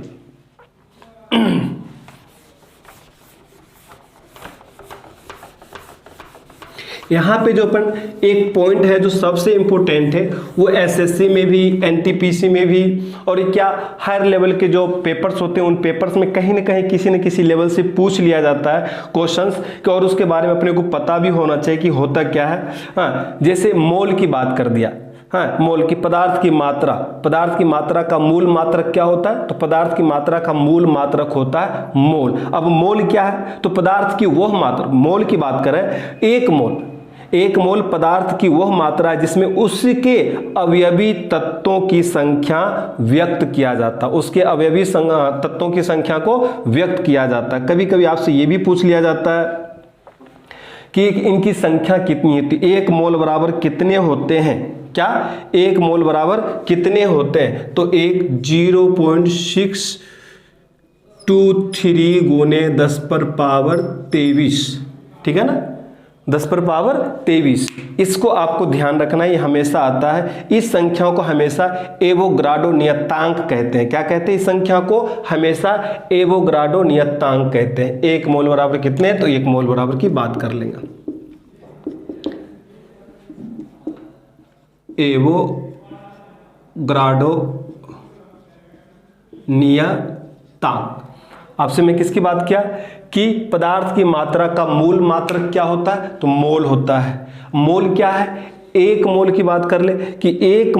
यहाँ पे जो अपन एक पॉइंट है जो सबसे इंपॉर्टेंट है, वो एसएससी में भी, एनटीपीसी में भी और ये क्या हायर लेवल के जो पेपर्स होते हैं, उन पेपर्स में कहीं ना कहीं किसी न किसी लेवल से पूछ लिया जाता है क्वेश्चंस, और उसके बारे में अपने को पता भी होना चाहिए कि होता क्या है। हाँ, जैसे मोल की बात कर दिया, हाँ, मोल की, पदार्थ की मात्रा, पदार्थ की मात्रा का मूल मात्रक क्या होता है, तो पदार्थ की मात्रा का मूल मात्रक होता है मोल। अब मोल क्या है, तो पदार्थ की वह मात्रा, मोल की बात करें, एक मोल पदार्थ की वह मात्रा है जिसमें उसके अवयवी तत्वों की संख्या व्यक्त किया जाता है, उसके अवयवी तत्वों की संख्या को व्यक्त किया जाता है। कभी कभी आपसे यह भी पूछ लिया जाता है कि इनकी संख्या कितनी है। तो 1 मोल बराबर कितने होते हैं, क्या 1 मोल बराबर कितने होते हैं, तो 0.623 गुने 10 पर पावर 23, ठीक है ना, 10 पर पावर 23। इसको आपको ध्यान रखना, ये हमेशा आता है। इस संख्याओं को हमेशा एवोग्राडो नियतांक कहते हैं। क्या कहते हैं, इस संख्या को हमेशा एवोग्राडो नियतांक कहते हैं। 1 मोल बराबर कितने, तो 1 मोल बराबर की बात कर लेंगे, एवोग्राडो नियतांक। आपसे मैं किसकी बात किया कि पदार्थ की मात्रा का मूल मात्रक क्या होता है, तो मोल होता है। मोल क्या है, 1 मोल की बात कर ले कि 1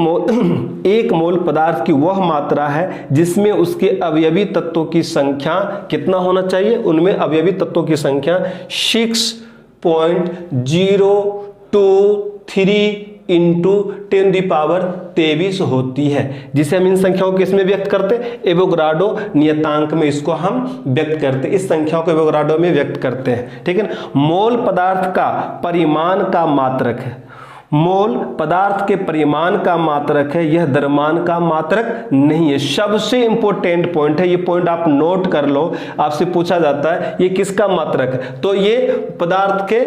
मोल पदार्थ की वह मात्रा है जिसमें उसके अवयवी तत्वों की संख्या कितना होना चाहिए, उनमें अवयवी तत्वों की संख्या 6.023 इंटू 10⁻23 होती है, जिसे हम इन संख्याओं को किसमें व्यक्त करते हैं, एवोग्राडो नियतांक में इसको हम व्यक्त करते हैं। इस संख्याओं को एवोग्राडो में व्यक्त करते हैं, ठीक है ना। मोल पदार्थ का परिमाण का मात्रक है, मोल पदार्थ के परिमाण का मात्रक है, यह द्रव्यमान का मात्रक नहीं है। सबसे इंपॉर्टेंट पॉइंट है, ये पॉइंट आप नोट कर लो, आपसे पूछा जाता है ये किसका मात्रक है, तो ये पदार्थ के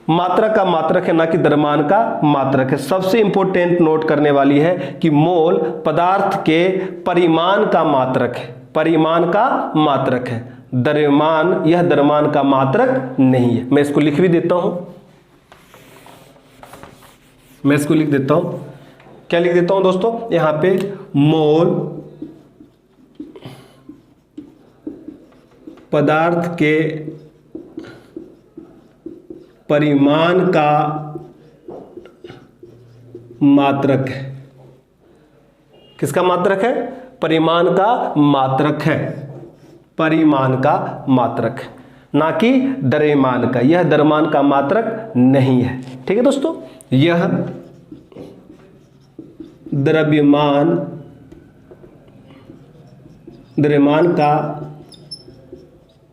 मात्रा का मात्रक है, ना कि द्रव्यमान का मात्रक है। सबसे इंपॉर्टेंट नोट करने वाली है कि मोल पदार्थ के परिमाण का मात्रक है, परिमाण का मात्रक है, द्रव्यमान यह द्रव्यमान का मात्रक नहीं है। मैं इसको लिख भी देता हूं, मैं इसको लिख देता हूं, क्या लिख देता हूं दोस्तों, यहां पे मोल पदार्थ के परिमाण का मात्रक है। किसका मात्रक है, परिमाण का मात्रक है, परिमाण का मात्रक है, ना कि द्रव्यमान का। यह द्रव्यमान का मात्रक नहीं है, ठीक है दोस्तों। यह द्रव्यमान का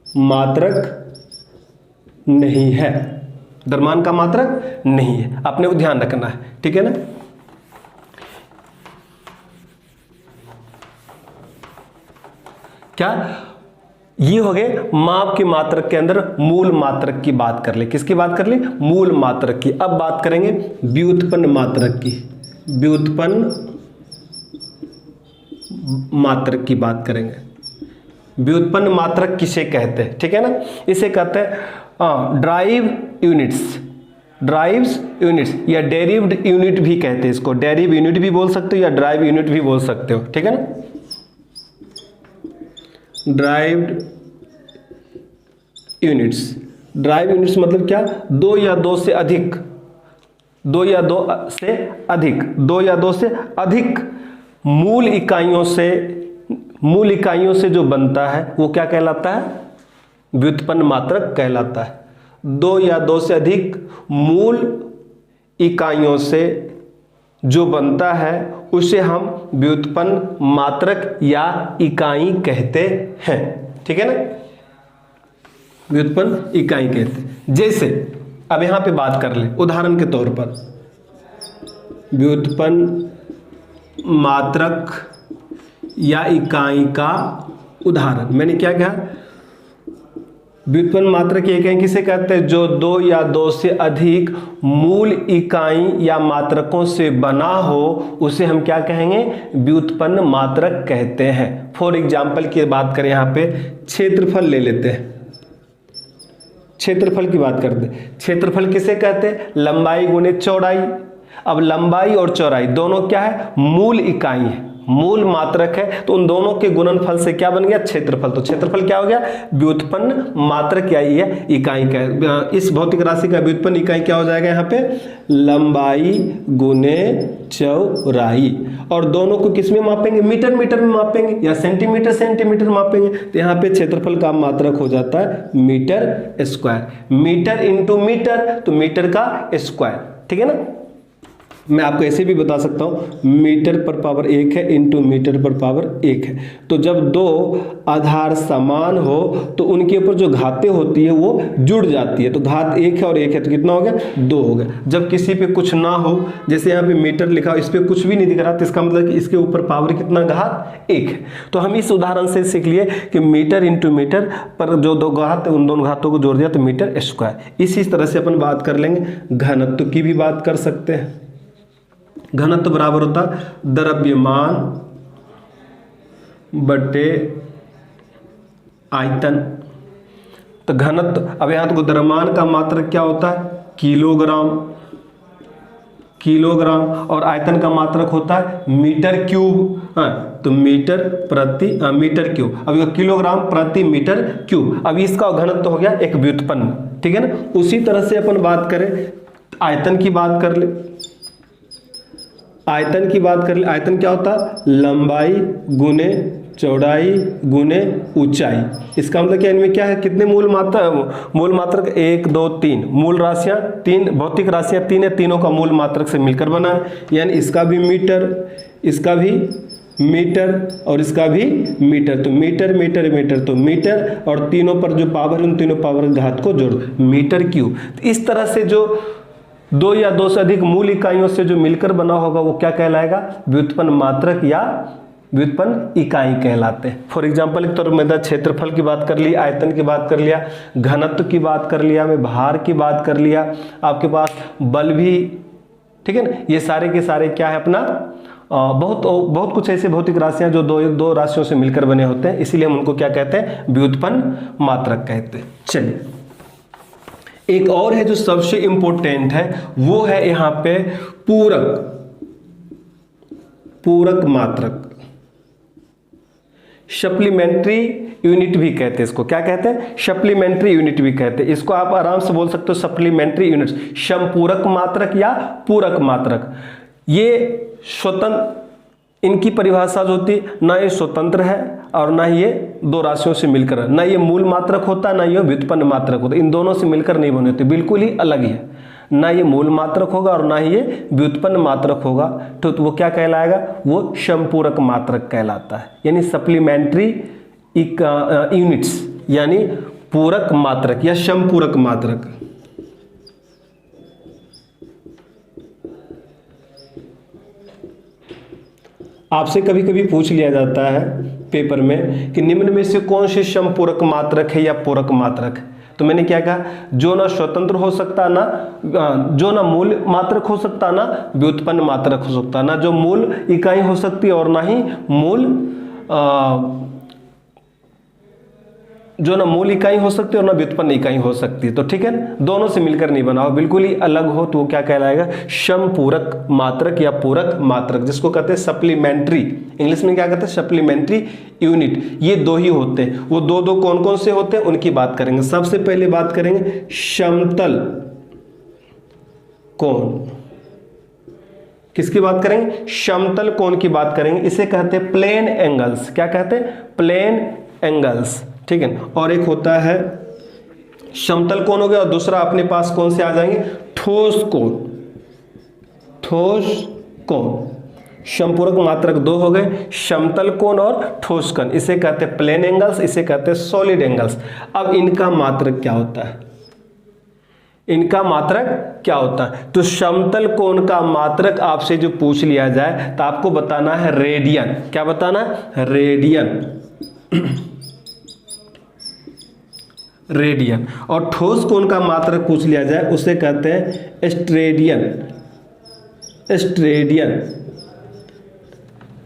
मात्रक नहीं है, द्रव्यमान का मात्रक नहीं है, अपने को ध्यान रखना है, ठीक है ना। क्या ये हो गए माप के मात्रक के अंदर मूल मात्रक की बात कर ले, किसकी बात कर ले, मूल मात्रक की। अब बात करेंगे व्युत्पन्न मात्रक की, व्युत्पन्न मात्रक की बात करेंगे। व्युत्पन्न मात्रक किसे कहते हैं, ठीक है ना, इसे कहते हैं ड्राइव यूनिट्स, ड्राइव्स यूनिट्स या डेरिव्ड यूनिट भी कहते हैं इसको। डेरिव यूनिट भी बोल सकते हो या ड्राइव यूनिट भी बोल सकते हो, ठीक है ना। ड्राइव्ड यूनिट्स, ड्राइव यूनिट्स मतलब क्या, 2 या 2 से अधिक, 2 या 2 से अधिक, 2 या 2 से अधिक मूल इकाइयों से जो बनता है वो क्या कहलाता है, व्युत्पन्न मात्रक कहलाता है। 2 या 2 से अधिक मूल इकाइयों से जो बनता है उसे हम व्युत्पन्न मात्रक या इकाई कहते हैं, ठीक है ना, व्युत्पन्न इकाई कहते हैं। जैसे अब यहां पे बात कर ले, उदाहरण के तौर पर व्युत्पन्न मात्रक या इकाई का उदाहरण, मैंने क्या कहा, व्युत्पन्न मात्रक की इकाई किसे कहते हैं, जो 2 या 2 से अधिक मूल इकाई या मात्रकों से बना हो उसे हम क्या कहेंगे, व्युत्पन्न मात्रक कहते हैं। फॉर एग्जाम्पल की बात करें, यहां पे क्षेत्रफल ले लेते हैं, क्षेत्रफल की बात करते हैं। क्षेत्रफल किसे कहते हैं, लंबाई गुने चौड़ाई। अब लंबाई और चौड़ाई दोनों क्या है, मूल इकाई है, मूल मात्रक है, तो उन दोनों के गुणनफल से क्या बन गया, क्षेत्रफल। तो क्षेत्रफल क्या हो गया, व्युत्पन्न मात्रक या इकाई का। इस भौतिक राशि का व्युत्पन्न इकाई क्या हो जाएगा, यहाँ पे लंबाई गुने चौड़ाई। और दोनों को किस में मापेंगे, मीटर मीटर में मापेंगे या सेंटीमीटर सेंटीमीटर मापेंगे। तो यहाँ पे क्षेत्रफल का मात्रक हो जाता है metre square, metre into metre तो मीटर का स्क्वायर, ठीक है ना। मैं आपको ऐसे भी बता सकता हूँ मीटर पर पावर 1 है इंटू मीटर पर पावर 1 है। तो जब दो आधार समान हो तो उनके ऊपर जो घातें होती है वो जुड़ जाती है। तो घात 1 है और 1 है तो कितना हो गया, 2 हो गया। जब किसी पे कुछ ना हो, जैसे यहाँ पे मीटर लिखा हो, इस पर कुछ भी नहीं दिख रहा, तो इसका मतलब कि इसके ऊपर पावर कितना, घात 1 है। तो हम इस उदाहरण से सीख लिए कि मीटर इंटू मीटर पर जो दो घात है उन दोनों घातों को जोड़ दिया तो मीटर स्क्वायर। इसी तरह से अपन बात कर लेंगे, घनत्व की भी बात कर सकते हैं। घनत्व बराबर होता द्रव्यमान बटे आयतन। तो घनत्व, अब यहां तो द्रव्यमान का मात्रक क्या होता है, किलोग्राम, किलोग्राम, और आयतन का मात्रक होता है मीटर क्यूब। तो मीटर प्रति मीटर क्यूब, अब ये किलोग्राम प्रति मीटर क्यूब। अब इसका घनत्व हो गया एक व्युत्पन्न, ठीक है ना। उसी तरह से अपन बात करें आयतन की बात कर ले, आयतन की बात कर ले। आयतन क्या होता है, लंबाई गुने चौड़ाई गुने ऊंचाई। इसका मतलब क्या, इनमें क्या है, कितने मूल मात्रक 1 2 3 मूल राशियां, 3 भौतिक राशियां 3 है, तीनों का मूल मात्रक से मिलकर बना है। यानी इसका भी मीटर, इसका भी मीटर और इसका भी मीटर। तो मीटर मीटर मीटर, तो मीटर और तीनों पर जो पावर है उन तीनों पावर घात को जोड़ मीटर क्यूब। तो इस तरह से जो 2 या 2 से अधिक मूल इकाइयों से जो मिलकर बना होगा वो क्या कहलाएगा, व्युत्पन्न मात्रक या व्युत्पन्न इकाई कहलाते हैं। फॉर एग्जाम्पल एक तौर पर मैंने क्षेत्रफल की बात कर ली, आयतन की बात कर लिया, घनत्व की बात कर लिया, मैं भार की बात कर लिया, आपके पास बल भी, ठीक है ना। ये सारे के सारे क्या है अपना बहुत कुछ ऐसे भौतिक राशियां जो दो राशियों से मिलकर बने होते हैं, इसीलिए हम उनको क्या कहते हैं, व्युत्पन्न मात्रक कहते हैं। चलिए एक और है जो सबसे इंपॉर्टेंट है, वो है यहां पे पूरक मात्रक, सप्लीमेंट्री यूनिट भी कहते हैं इसको। क्या कहते हैं, सप्लीमेंट्री यूनिट भी कहते हैं इसको। आप आराम से बोल सकते हो सप्लीमेंट्री यूनिट, समपूरक मात्रक या पूरक मात्रक। ये स्वतंत्र, इनकी परिभाषा जो होती है, ना ये स्वतंत्र है और ना ये दो राशियों से मिलकर, ना ये मूल मात्रक होता है ना ये व्युत्पन्न मात्रक होता है। इन दोनों से मिलकर नहीं बने होते, बिल्कुल ही अलग ही है। ना ये मूल मात्रक होगा और ना ही ये व्युत्पन्न मात्रक होगा। तो वो क्या कहलाएगा, वो समपूरक मात्रक कहलाता है, यानी सप्लीमेंट्री यूनिट्स, यानी पूरक मात्रक या समपूरक मात्रक। आपसे कभी कभी पूछ लिया जाता है पेपर में कि निम्न में से कौन से समपूरक मात्रक है या पूरक मात्रक है। तो मैंने क्या कहा, जो ना स्वतंत्र हो सकता, ना जो ना मूल मात्रक हो सकता, ना व्युत्पन्न मात्रक हो सकता, ना जो मूल इकाई हो सकती और ना ही जो ना मूल इकाई हो सकती है और ना व्युत्पन्न इकाई हो सकती है। तो ठीक है, दोनों से मिलकर नहीं बना हो, बिल्कुल ही अलग हो, तो वो क्या कहलाएगा, समपूरक मात्रक या पूरक मात्रक, जिसको कहते हैं सप्लीमेंट्री। इंग्लिश में क्या कहते हैं, सप्लीमेंट्री यूनिट। ये दो ही होते हैं। वो दो कौन कौन से होते हैं उनकी बात करेंगे। सबसे पहले बात करेंगे समतल कोण। किसकी बात करेंगे, समतल कोण की बात करेंगे। इसे कहते हैं प्लेन एंगल्स। क्या कहते हैं, प्लेन एंगल्स, ठीक है। और एक होता है समतल कोण हो गया, और दूसरा अपने पास कौन से आ जाएंगे, ठोस कोण। ठोस कोण, समपूरक मात्रक दो हो गए, समतल कोण और ठोस कोण। इसे कहते हैं प्लेन एंगल्स, इसे कहते हैं सॉलिड एंगल्स। अब इनका मात्रक क्या होता है, इनका मात्रक क्या होता है, तो समतल कोण का मात्रक आपसे जो पूछ लिया जाए तो आपको बताना है रेडियन। क्या बताना है, रेडियन। रेडियन। और ठोस कोण का मात्रक पूछ लिया जाए उसे कहते हैं स्ट्रेडियन। स्ट्रेडियन,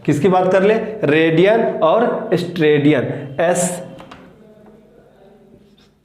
किसकी बात कर ले, रेडियन और स्ट्रेडियन।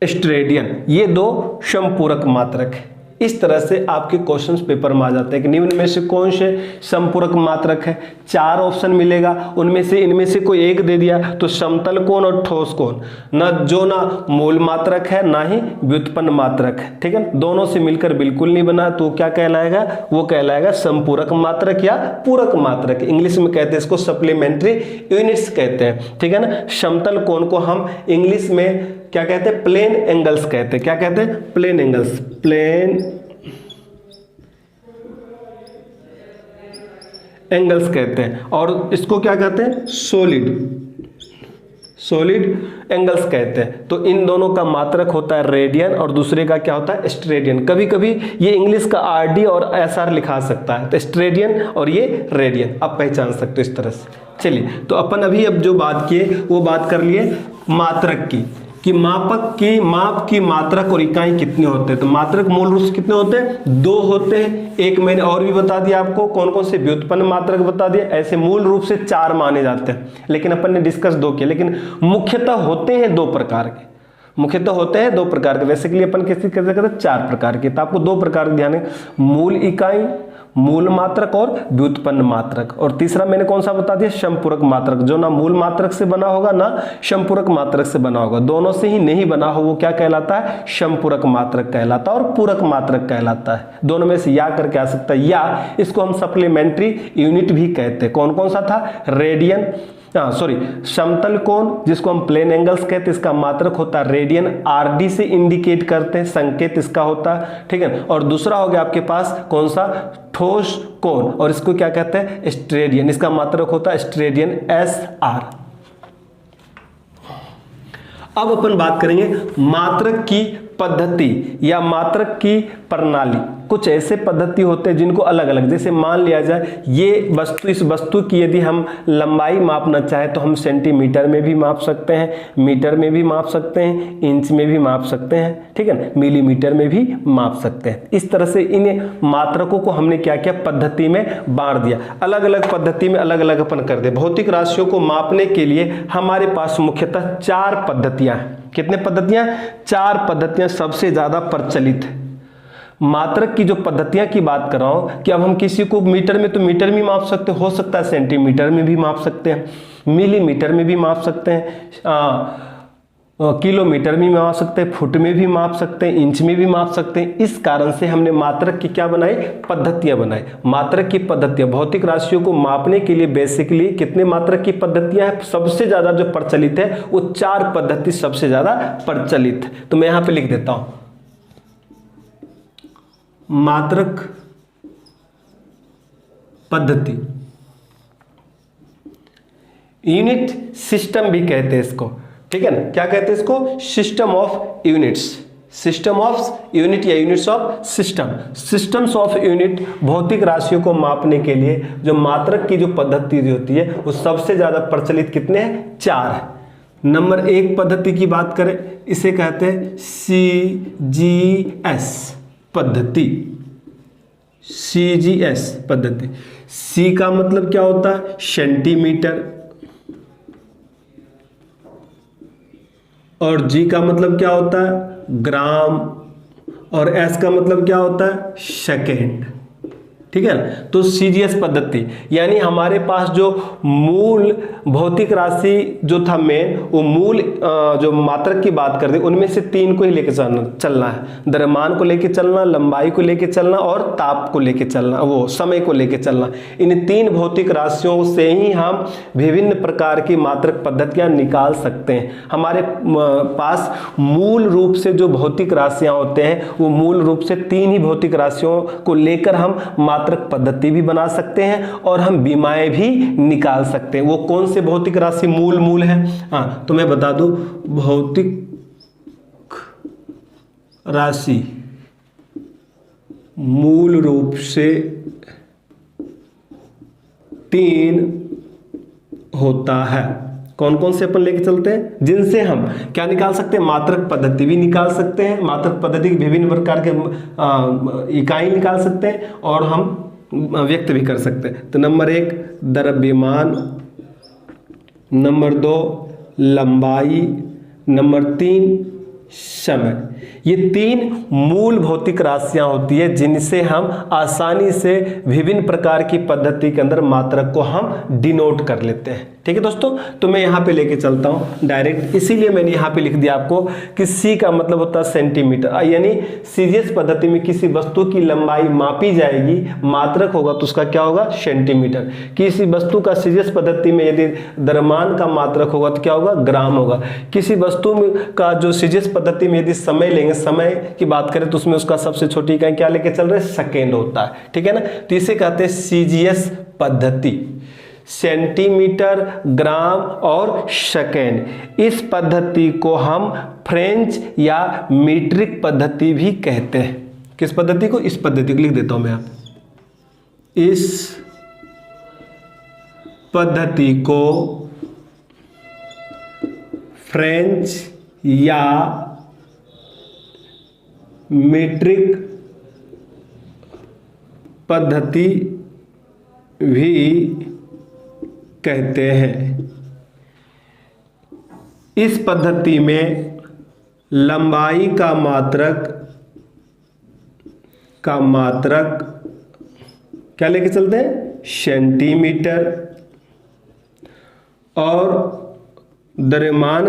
स्ट्रेडियन, ये दो समपूरक मात्रक है। इस तरह से आपके क्वेश्चंस पेपर में आ जाते हैं कि निम्न में से कौन से समपूरक मात्रक है। 4 ऑप्शन मिलेगा, उनमें से इनमें से कोई एक दे दिया तो समतल कोण और ठोस कोण, ना जो ना मूल मात्रक है ना ही व्युत्पन्न मात्रक है, ठीक है। दोनों से मिलकर बिल्कुल नहीं बना, तो क्या कहलाएगा, वो कहलाएगा समपूरक मात्रक या पूरक मात्रक। इंग्लिश में कहते हैं इसको सप्लीमेंट्री यूनिट्स कहते हैं, ठीक है ना। समतल कोण को हम इंग्लिश में क्या कहते हैं, प्लेन एंगल्स कहते हैं। क्या कहते हैं, प्लेन एंगल्स। प्लेन एंगल्स कहते हैं, और इसको क्या कहते हैं, सॉलिड एंगल्स कहते हैं। तो इन दोनों का मात्रक होता है रेडियन और दूसरे का क्या होता है, स्टेरेडियन। कभी कभी ये इंग्लिश का आरडी और एसआर लिखा सकता है, तो स्टेरेडियन और ये रेडियन आप पहचान सकते हो इस तरह से। चलिए, तो अपन अभी अब जो बात किए वो बात कर लिए मात्रक की, कि माप की मात्रक और इकाई कितने होते हैं। तो मात्रक मूल रूप से कितने होते हैं, 2 होते हैं। एक मैंने और भी बता दिया आपको, कौन कौन से व्युत्पन्न मात्रक बता दिया। ऐसे मूल रूप से 4 माने जाते हैं, लेकिन अपन ने डिस्कस 2 किए। लेकिन मुख्यतः होते हैं 2 प्रकार के, वैसे के लिए अपन कैसे करते हैं, 4 प्रकार के। तो आपको 2 प्रकार के ध्यान है, मूल इकाई, मूल मात्रक और व्युत्पन्न मात्रक। और तीसरा मैंने कौन सा बता दिया, समपूरक मात्रक, जो ना मूल मात्रक से बना होगा ना समपूरक मात्रक से बना होगा, दोनों से ही नहीं बना हो वो क्या कहलाता है, समपूरक मात्रक कहलाता है और पूरक मात्रक कहलाता है। दोनों में से या करके आ सकता है, या इसको हम सप्लीमेंट्री यूनिट भी कहते हैं। कौन कौन सा था, रेडियन, समतल कोण जिसको हम प्लेन एंगल्स कहते हैं, इसका मात्रक होता है रेडियन, आरडी से इंडिकेट करते हैं, संकेत इसका होता है, ठीक है। और दूसरा हो गया आपके पास कौन सा, ठोस कोण, और इसको क्या कहते हैं, स्टेरेडियन, इसका मात्रक होता है स्टेरेडियन एसआर। अब अपन बात करेंगे मात्रक की पद्धति या मात्रक की प्रणाली। कुछ ऐसे पद्धति होते हैं जिनको अलग अलग, जैसे मान लिया जाए ये वस्तु, इस वस्तु की यदि हम लंबाई मापना चाहे तो हम सेंटीमीटर में भी माप सकते हैं, मीटर में भी माप सकते हैं, इंच में भी माप सकते हैं, ठीक है ना, मिलीमीटर में भी माप सकते हैं। इस तरह से इन मात्रकों को हमने क्या किया, पद्धति में बांट दिया, अलग अलग पद्धति में अलग अलग अपन कर दे। भौतिक राशियों को मापने के लिए हमारे पास मुख्यतः 4 पद्धतियां हैं। कितने पद्धतियां, 4 पद्धतियां सबसे ज्यादा प्रचलित है। मात्रक की जो पद्धतियां की बात कर रहा हूं, कि अब हम किसी को मीटर में तो मीटर में माप सकते, हो सकता है सेंटीमीटर में भी माप सकते हैं, मिलीमीटर में भी माप सकते हैं, किलोमीटर में माप सकते हैं, फुट में भी माप सकते हैं, इंच में भी माप सकते हैं। इस कारण से हमने मात्रक की क्या बनाई, पद्धतियां बनाई। मात्रक की पद्धतियां, भौतिक राशियों को मापने के लिए बेसिकली कितने मात्रक की पद्धतियां हैं, सबसे ज्यादा जो प्रचलित है वो 4 पद्धति सबसे ज्यादा प्रचलित है। तो मैं यहां पे लिख देता हूं, मात्रक पद्धति, यूनिट सिस्टम भी कहते हैं इसको, ठीक है ना, क्या कहते हैं इसको, system of units, system of unit या units of system, systems of unit. भौतिक राशियों को मापने के लिए जो मात्रक की जो पद्धति होती है वो सबसे ज्यादा प्रचलित कितने हैं, 4 है। नंबर 1 पद्धति की बात करें, इसे कहते हैं CGS पद्धति, CGS पद्धति। C का मतलब क्या होता है, सेंटीमीटर, और G का मतलब क्या होता है, ग्राम, और S का मतलब क्या होता है, सेकेंड, ठीक है ना। तो CGS पद्धति यानी हमारे पास जो मूल भौतिक राशि जो था मेन, वो मूल जो मात्रक की बात करते उनमें से 3 को ही लेके चलना है, द्रव्यमान को लेके चलना, लंबाई को लेके चलना और ताप को लेके चलना, वो समय को लेके चलना। इन 3 भौतिक राशियों से ही हम विभिन्न प्रकार की मात्रक पद्धतियां निकाल सकते हैं। हमारे पास मूल रूप से जो भौतिक राशियां होते हैं वो मूल रूप से 3 ही भौतिक राशियों को लेकर हम मात्रक पद्धति भी बना सकते हैं और हम विमाएं भी निकाल सकते हैं। वो कौन से भौतिक राशि मूल है, हाँ तो मैं बता दूं, भौतिक राशि मूल रूप से 3 होता है। कौन कौन से अपन लेके चलते हैं, जिनसे हम क्या निकाल सकते हैं, मात्रक पद्धति भी निकाल सकते हैं, मात्रक पद्धति के विभिन्न प्रकार के इकाई निकाल सकते हैं और हम व्यक्त भी कर सकते हैं। तो नंबर 1 द्रव्यमान, नंबर 2 लंबाई, नंबर 3 समय। ये 3 मूल भौतिक राशियां होती है जिनसे हम आसानी से विभिन्न प्रकार की पद्धति के अंदर मात्रक को हम डिनोट कर लेते हैं। ठीक है दोस्तों, तो मैं यहाँ पे लेके चलता हूँ डायरेक्ट, इसीलिए मैंने यहाँ पे लिख दिया आपको कि C का मतलब होता है सेंटीमीटर, यानी CGS पद्धति में किसी वस्तु की लंबाई मापी जाएगी, मात्रक होगा तो उसका क्या होगा, सेंटीमीटर। किसी वस्तु का CGS पद्धति में यदि द्रव्यमान का मात्रक होगा तो क्या होगा, ग्राम होगा। किसी वस्तु का जो CGS पद्धति में यदि समय लेंगे, समय की बात करें तो उसमें उसका सबसे छोटी इकाई क्या लेके चल रहे हैं, सेकेंड होता है। ठीक है ना, तो इसे कहते हैं CGS पद्धति, सेंटीमीटर, ग्राम और सेकेंड। इस पद्धति को हम फ्रेंच या मीट्रिक पद्धति भी कहते हैं। किस पद्धति को? इस पद्धति को लिख देता हूं मैं आप। इस पद्धति को फ्रेंच या मीट्रिक पद्धति भी कहते हैं। इस पद्धति में लंबाई का मात्रक क्या लेके चलते हैं? सेंटीमीटर, और द्रव्यमान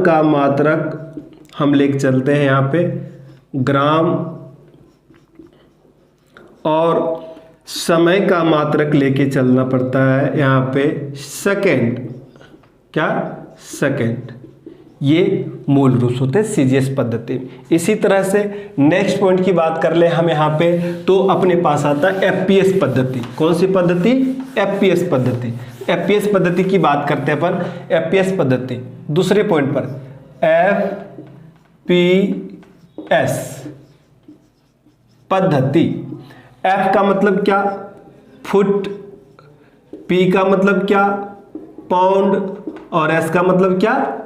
का मात्रक हम लेके चलते हैं यहाँ पे ग्राम, और समय का मात्रक लेके चलना पड़ता है यहाँ पे सेकेंड। क्या? सेकेंड। ये मूल रूप होते हैं सीजीएस पद्धति। इसी तरह से नेक्स्ट पॉइंट की बात कर ले हम यहाँ पे, तो अपने पास आता है एफपीएस पद्धति। कौन सी पद्धति? एफपीएस पद्धति। एफपीएस पद्धति की बात करते हैं अपन। एफपीएस पद्धति दूसरे पॉइंट पर, एफपीएस पद्धति। एफ का मतलब क्या? फुट, पी का मतलब क्या? पाउंड, और एस का मतलब क्या?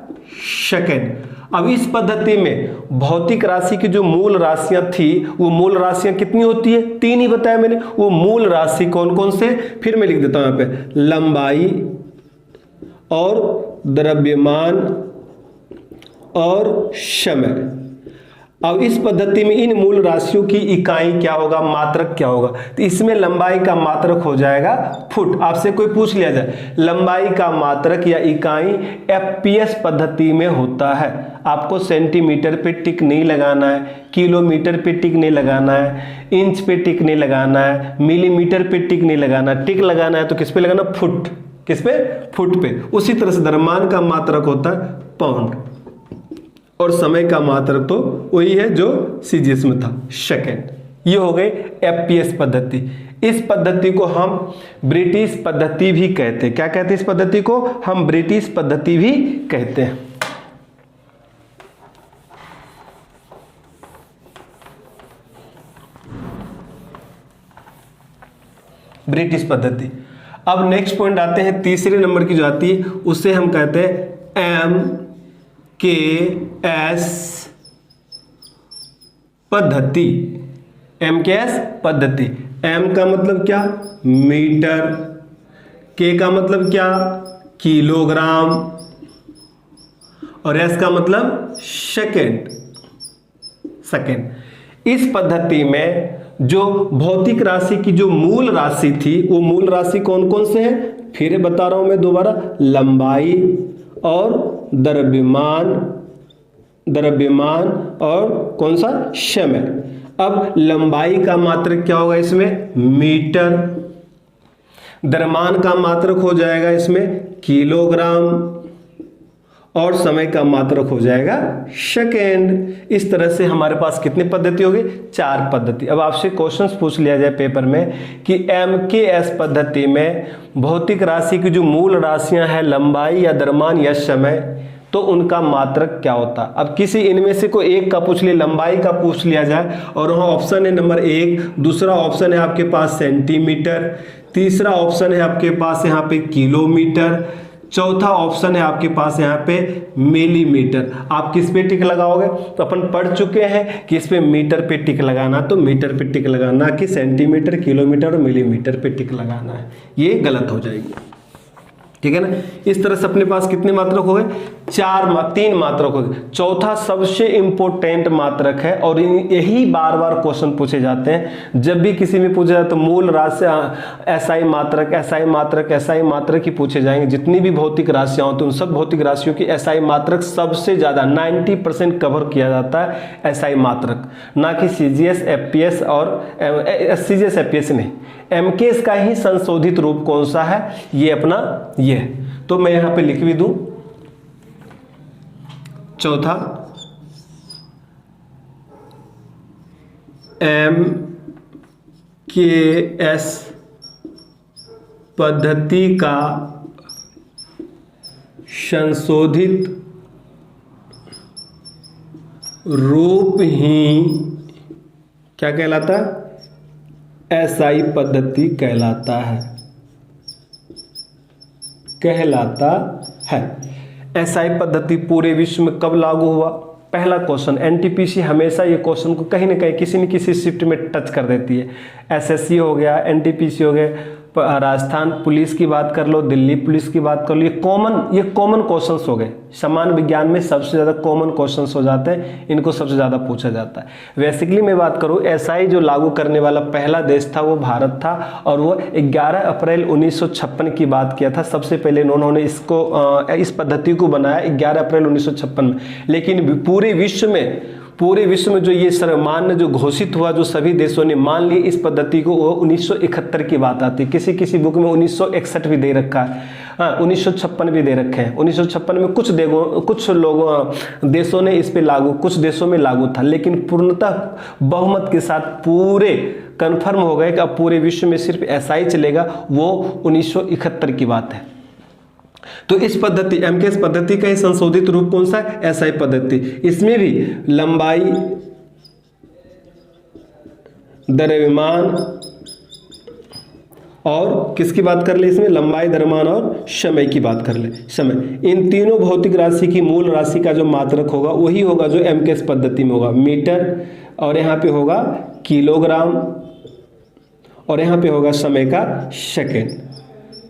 सेकेंड। अब इस पद्धति में भौतिक राशि की जो मूल राशियां थी, वो मूल राशियां कितनी होती है? 3 ही बताया मैंने। वो मूल राशि कौन कौन से? फिर मैं लिख देता हूं यहां पे, लंबाई और द्रव्यमान और समय। अब इस पद्धति में इन मूल राशियों की इकाई क्या होगा? मात्रक क्या होगा? तो इसमें लंबाई का मात्रक हो जाएगा फुट। आपसे कोई पूछ लिया जाए लंबाई का मात्रक या इकाई एफपीएस पद्धति में होता है। आपको सेंटीमीटर पे टिक नहीं लगाना है, किलोमीटर पे टिक नहीं लगाना है, इंच पे टिक नहीं लगाना है, मिलीमीटर पे टिक नहीं लगाना है। टिक लगाना है तो किस पे लगाना? फुट। किस पे? फुट पे। उसी तरह से द्रव्यमान का मात्रक होता है पाउंड, और समय का मात्रक तो वही है जो सीजीएस में था, सेकेंड। ये हो गई एफपीएस पद्धति। इस पद्धति को हम ब्रिटिश पद्धति भी कहते हैं। क्या कहते हैं इस पद्धति को? हम ब्रिटिश पद्धति भी कहते हैं। ब्रिटिश पद्धति। अब नेक्स्ट पॉइंट आते हैं, तीसरे नंबर की जो आती है उससे हम कहते हैं एमकेएस पद्धति। एमकेएस पद्धति। एम का मतलब क्या? मीटर। के का मतलब क्या? किलोग्राम। और एस का मतलब सेकेंड। सेकेंड। इस पद्धति में जो भौतिक राशि की जो मूल राशि थी, वो मूल राशि कौन कौन से हैं? फिर बता रहा हूं मैं दोबारा, लंबाई और द्रव्यमान और कौन सा? समय। अब लंबाई का मात्रक क्या होगा इसमें? मीटर। द्रव्यमान का मात्रक हो जाएगा इसमें किलोग्राम, और समय का मात्रक हो जाएगा सेकेंड। इस तरह से हमारे पास कितनी पद्धति होगी? 4 पद्धति। अब आपसे क्वेश्चंस पूछ लिया जाए पेपर में कि एमकेएस पद्धति में भौतिक राशि की जो मूल राशियां हैं, लंबाई या द्रव्यमान या समय, तो उनका मात्रक क्या होता? अब किसी इनमें से कोई एक का पूछ लिया, लंबाई का पूछ लिया जाए, और वहाँ ऑप्शन है नंबर 1, दूसरा ऑप्शन है आपके पास सेंटीमीटर, तीसरा ऑप्शन है आपके पास यहाँ पे किलोमीटर, चौथा ऑप्शन है आपके पास यहाँ पे मिलीमीटर। आप किस पे टिक लगाओगे? तो अपन पढ़ चुके हैं कि इस पे मीटर पे टिक लगाना, तो मीटर पे टिक लगाना, कि सेंटीमीटर, किलोमीटर और मिलीमीटर पे टिक लगाना है। ये गलत हो जाएगी, ठीक है ना। इस तरह से अपने पास कितने मात्रक हो गए? 3 मात्रक हो गए। चौथा सबसे इंपॉर्टेंट मात्रक है, और यही बार बार क्वेश्चन पूछे जाते हैं। जब भी किसी में पूछा जाए तो मूल राशि एसआई मात्रक, एसआई मात्रक, एसआई मात्रक ही पूछे जाएंगे। जितनी भी भौतिक राशियां होती हैं उन सब भौतिक राशियों की एसआई मात्रक सबसे ज्यादा 90% कवर किया जाता है एसआई मात्रक, ना कि सीजीएस, एफपीएस और सीजीएस एफपीएस नहीं। एमकेएस का ही संशोधित रूप कौन सा है? ये अपना ये। तो मैं यहां पे लिख भी दूं, चौथा एस पद्धति का संशोधित रूप ही क्या कहलाता है? एसआई पद्धति कहलाता है। एसआई पद्धति पूरे विश्व में कब लागू हुआ? पहला क्वेश्चन, एनटीपीसी हमेशा ये क्वेश्चन को कहीं ना कहीं किसी न किसी शिफ्ट में टच कर देती है। एसएससी हो गया, एनटीपीसी हो गया, राजस्थान पुलिस की बात कर लो, दिल्ली पुलिस की बात कर लो, ये कॉमन क्वेश्चंस हो गए। समान विज्ञान में सबसे ज़्यादा कॉमन क्वेश्चंस हो जाते हैं, इनको सबसे ज़्यादा पूछा जाता है। बेसिकली मैं बात करूँ, एसआई जो लागू करने वाला पहला देश था वो भारत था, और वो 11 अप्रैल 1956 की बात किया था। सबसे पहले उन्होंने इस पद्धति को बनाया 11 अप्रैल 1956 में। लेकिन पूरे विश्व में जो ये सर्वमान्य जो घोषित हुआ, जो सभी देशों ने मान ली इस पद्धति को, वो 1971 की बात आती है। किसी बुक में 1961 भी दे रखा है, हाँ 1956 भी दे रखे हैं। 1956 में कुछ देशों ने इस पे कुछ देशों में लागू था, लेकिन पूर्णतः बहुमत के साथ पूरे कन्फर्म हो गए कि अब पूरे विश्व में सिर्फ एसआई चलेगा। वो 1971 की बात है। तो इस पद्धति एमकेएस पद्धति का ही संशोधित रूप कौन सा है? एसआई पद्धति। इसमें भी लंबाई, द्रव्यमान और किसकी बात कर ले? इसमें लंबाई, द्रव्यमान और समय की बात कर ले। समय, इन तीनों भौतिक राशि की मूल राशि का जो मात्रक होगा वही होगा जो एमकेएस पद्धति में होगा, मीटर, और यहाँ पे होगा किलोग्राम, और यहाँ पे होगा समय का सेकेंड।